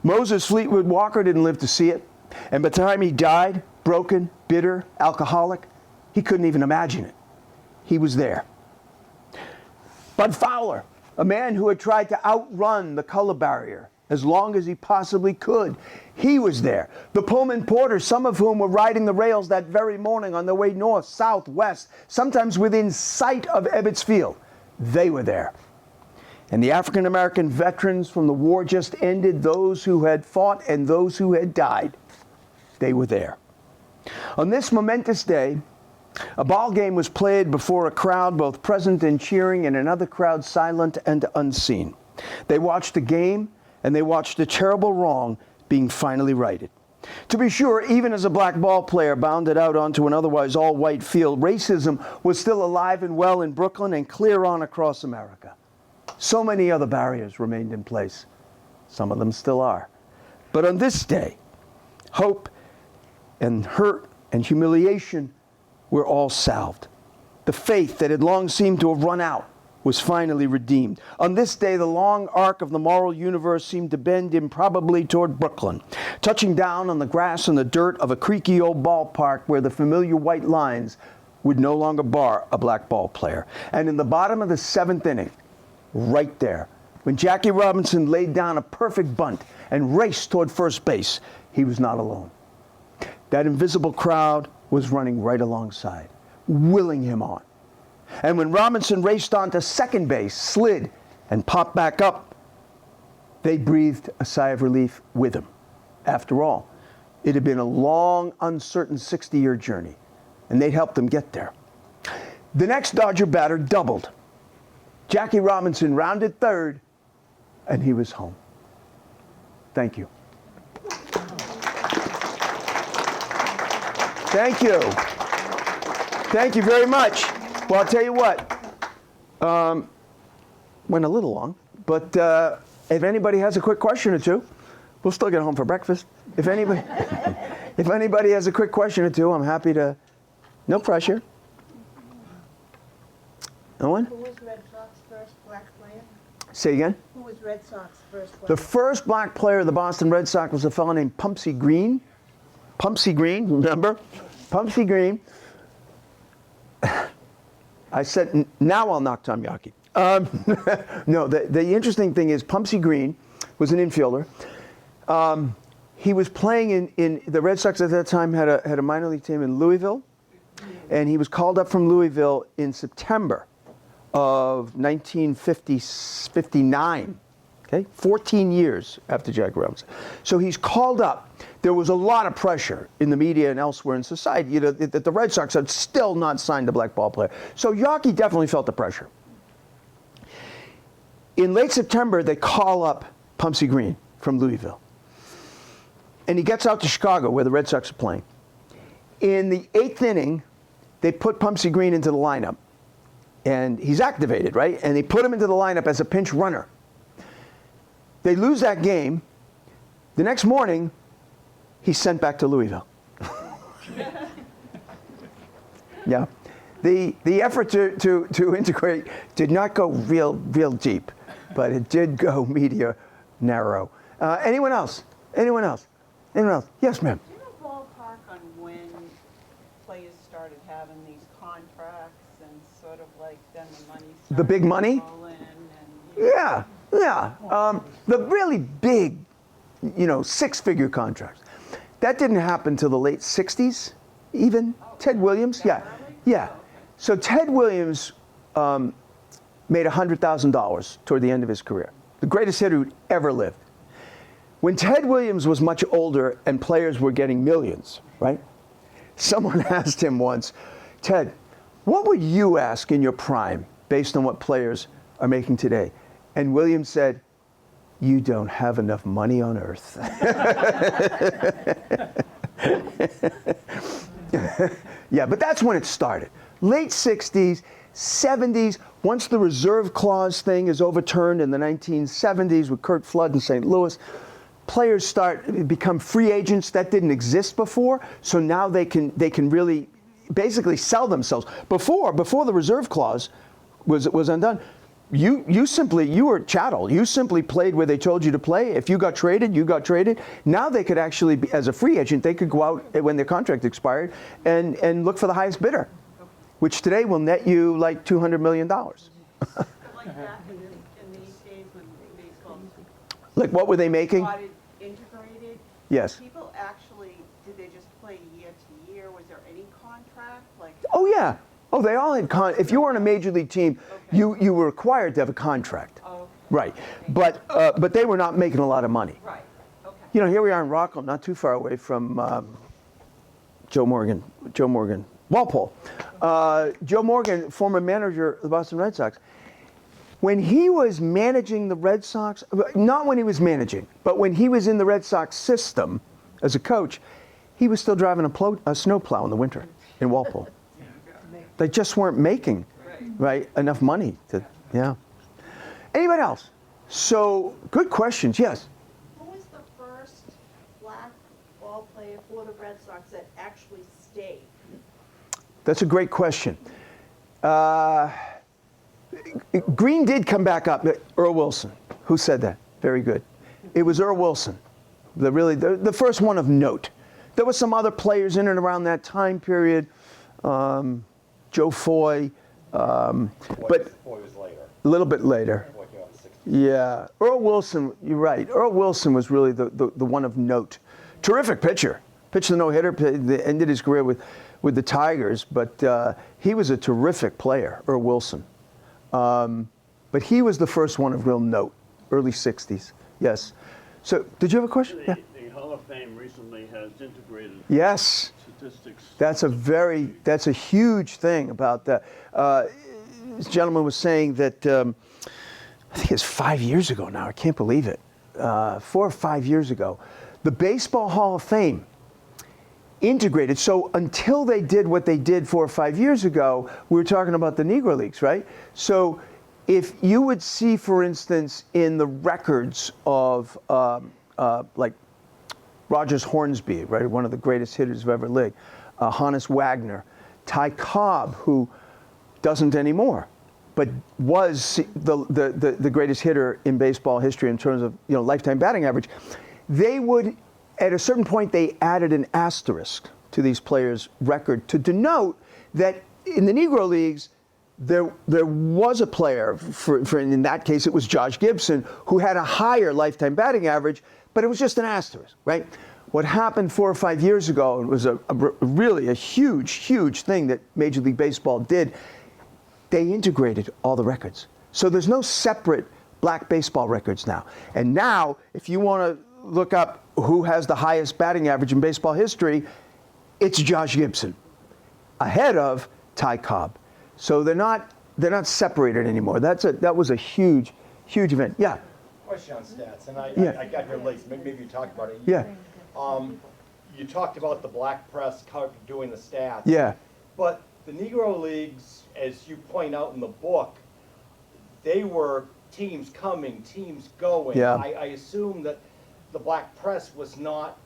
Moses Fleetwood Walker didn't live to see it, and by the time he died, broken, bitter, alcoholic, he couldn't even imagine it. He was there. Bud Fowler, a man who had tried to outrun the color barrier as long as he possibly could, he was there. The Pullman porters, some of whom were riding the rails that very morning on their way north, south, west, sometimes within sight of Ebbets Field, they were there. And the African-American veterans from the war just ended, those who had fought and those who had died, they were there. On this momentous day, a ball game was played before a crowd both present and cheering, and another crowd silent and unseen. They watched the game, and they watched a terrible wrong being finally righted. To be sure, even as a black ball player bounded out onto an otherwise all-white field, racism was still alive and well in Brooklyn and clear on across America. So many other barriers remained in place. Some of them still are. But on this day, hope and hurt and humiliation were all salved. The faith that had long seemed to have run out was finally redeemed. On this day, the long arc of the moral universe seemed to bend improbably toward Brooklyn, touching down on the grass and the dirt of a creaky old ballpark where the familiar white lines would no longer bar a black ball player. And in the bottom of the seventh inning, right there, when Jackie Robinson laid down a perfect bunt and raced toward first base, he was not alone. That invisible crowd was running right alongside, willing him on. And when Robinson raced on to second base, slid, and popped back up, they breathed a sigh of relief with him. After all, it had been a long, uncertain 60-year journey, and they'd helped him get there. The next Dodger batter doubled. Jackie Robinson rounded third, and he was home. Thank you. Thank you. Thank you very much. Well, I'll tell you what, went a little long, but if anybody has a quick question or two, we'll still get home for breakfast. If anybody has a quick question or two, I'm happy to, no pressure. No one? Who was Red Sox first black player? Say again? Who was Red Sox first black The first black player of the Boston Red Sox was a fellow named Pumpsie Green. Pumpsie Green, remember? Pumpsie Green. I said, now I'll knock Tom Yawkey. No, the interesting thing is Pumpsie Green was an infielder. He was playing in the Red Sox at that time had a minor league team in Louisville, and he was called up from Louisville in September of 1959 Okay, 14 years after Jackie Robinson. So he's called up. There was a lot of pressure in the media and elsewhere in society, you know, that the Red Sox had still not signed a black ball player. So Yawkey definitely felt the pressure. In late September, they call up Pumpsy Green from Louisville. And he gets out to Chicago, where the Red Sox are playing. In the 8th inning, they put Pumpsy Green into the lineup. And he's activated, right? And they put him into the lineup as a pinch runner. They lose that game. The next morning, he's sent back to Louisville. Yeah. The effort to integrate did not go real deep, but it did go media narrow. Anyone else? Anyone else? Anyone else? Yes, ma'am. Do you have a ballpark on when players started having these contracts and sort of like then the money started The big money? to roll in and, Yeah. The really big, you know, 6-figure contracts. That didn't happen till the late 60s, even. Ted Williams, yeah. Yeah. So Ted Williams made $100,000 toward the end of his career. The greatest hitter who'd ever lived. When Ted Williams was much older and players were getting millions, right? Someone asked him once, Ted, what would you ask in your prime based on what players are making today? And Williams said, you don't have enough money on earth. Yeah, but that's when it started. Late 60s, 70s, once the reserve clause thing is overturned in the 1970s with Curt Flood in St. Louis, players become free agents. That didn't exist before, so now they can really basically sell themselves. Before the reserve clause was undone, you were chattel. You simply played where they told you to play. If you got traded, you got traded. Now they could actually be, as a free agent, they could go out when their contract expired and look for the highest bidder, which today will net you like $200 million. like back in these days when baseball Like what were they making? started integrated, Yes. people actually, did they just play year to year? Was there any contract? Like, Oh yeah. Oh, they all had if you were on a major league team, you were required to have a contract. oh, Right. But they were not making a lot of money. right, okay. You know, here we are in Rockland, not too far away from Joe Morgan, Walpole. Joe Morgan, former manager of the Boston Red Sox. When he was managing the Red Sox, not when he was managing, but when he was in the Red Sox system as a coach, he was still driving a snowplow in the winter in Walpole. They just weren't making, right, enough money to, yeah. Anybody else? So, good questions, yes. Who was the first black ball player for the Red Sox that actually stayed? That's a great question. Green did come back up. Earl Wilson. Who said that? Very good. It was Earl Wilson, the first one of note. There were some other players in and around that time period. Joe Foy, but Foy was later. a little bit later. Foy came out in the 60s. Yeah, Earl Wilson, you're right. Earl Wilson was really the one of note. Terrific pitcher. Pitched the no-hitter, ended his career with the Tigers, but he was a terrific player, Earl Wilson. But he was the first one of real note, early 60s. Yes. So, did you have a question? Yeah. The Hall of Fame recently has integrated Yes. statistics. That's a huge thing about that. This gentleman was saying that, I think it's 5 years ago now, I can't believe it, 4 or 5 years ago, the Baseball Hall of Fame integrated. So until they did what they did 4 or 5 years ago, we were talking about the Negro Leagues, right? So if you would see, for instance, in the records of like Rogers Hornsby, right, one of the greatest hitters of ever lived, Honus Wagner, Ty Cobb, who doesn't anymore, but was the greatest hitter in baseball history in terms of, you know, lifetime batting average. They would, at a certain point, they added an asterisk to these players' record to denote that in the Negro Leagues, there was a player, for in that case it was Josh Gibson, who had a higher lifetime batting average, but it was just an asterisk, right? What happened 4 or 5 years ago, it was really a huge thing that Major League Baseball did. They integrated all the records. So there's no separate black baseball records now. And now, if you want to look up who has the highest batting average in baseball history, it's Josh Gibson, ahead of Ty Cobb. So they're not separated anymore. That was a huge event. Yeah. Question on stats, and I got here late, so maybe you talked about it. Yeah. You talked about the black press doing the stats. Yeah. But the Negro Leagues, as you point out in the book, they were teams coming, teams going. Yeah. I assume that the black press was not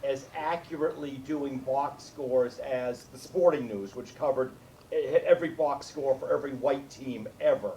as accurately doing box scores as the Sporting News, which covered every box score for every white team ever.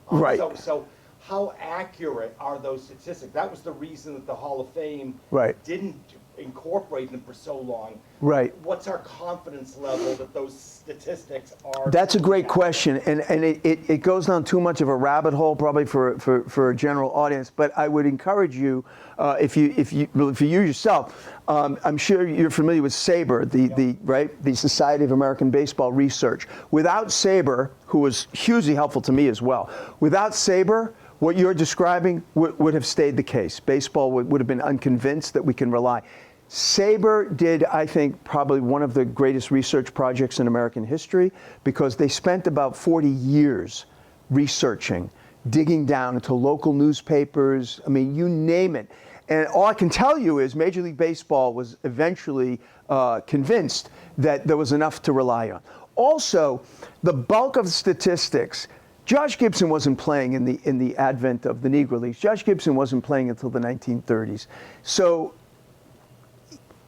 Right. So how accurate are those statistics? That was the reason that the Hall of Fame didn't incorporate them for so long. Right. What's our confidence level that those statistics are? That's a great question, and it goes down too much of a rabbit hole probably for a general audience. But I would encourage you, if you yourself, I'm sure you're familiar with SABR, the Society of American Baseball Research. Without SABR, who was hugely helpful to me as well, without SABR, what you're describing would have stayed the case. Baseball would have been unconvinced that we can rely. SABR did, I think, probably one of the greatest research projects in American history, because they spent about 40 years researching, digging down into local newspapers, I mean, you name it. And all I can tell you is Major League Baseball was eventually convinced that there was enough to rely on. Also, the bulk of the statistics, Josh Gibson wasn't playing in the advent of the Negro Leagues. Josh Gibson wasn't playing until the 1930s. So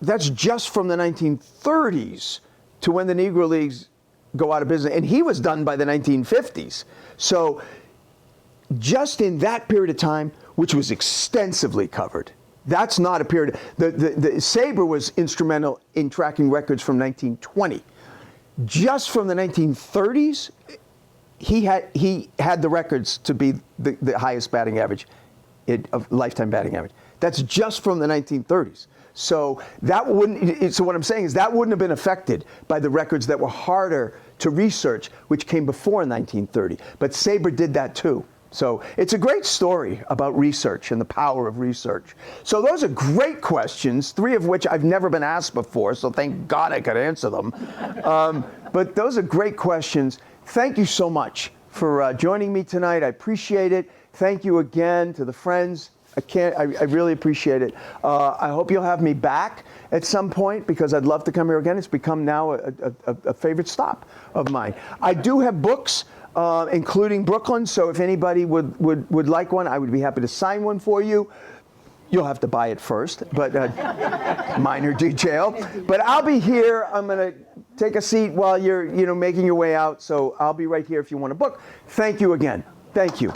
that's just from the 1930s to when the Negro Leagues go out of business. And he was done by the 1950s. So just in that period of time, which was extensively covered, that's not a period. The SABR was instrumental in tracking records from 1920. Just from the 1930s, he had the records to be the highest batting average, of lifetime batting average. That's just from the 1930s. So that wouldn't. So what I'm saying is that wouldn't have been affected by the records that were harder to research, which came before 1930. But SABR did that too. So it's a great story about research and the power of research. So those are great questions, 3 of which I've never been asked before, so thank God I could answer them. But those are great questions. Thank you so much for joining me tonight. I appreciate it. Thank you again to the friends. I really appreciate it. I hope you'll have me back at some point, because I'd love to come here again. It's become now a favorite stop of mine. I do have books, including Brooklyn, so if anybody would like one, I would be happy to sign one for you. You'll have to buy it first, but minor detail. But I'll be here. I'm going to take a seat while you're making your way out, so I'll be right here if you want a book. Thank you again. Thank you.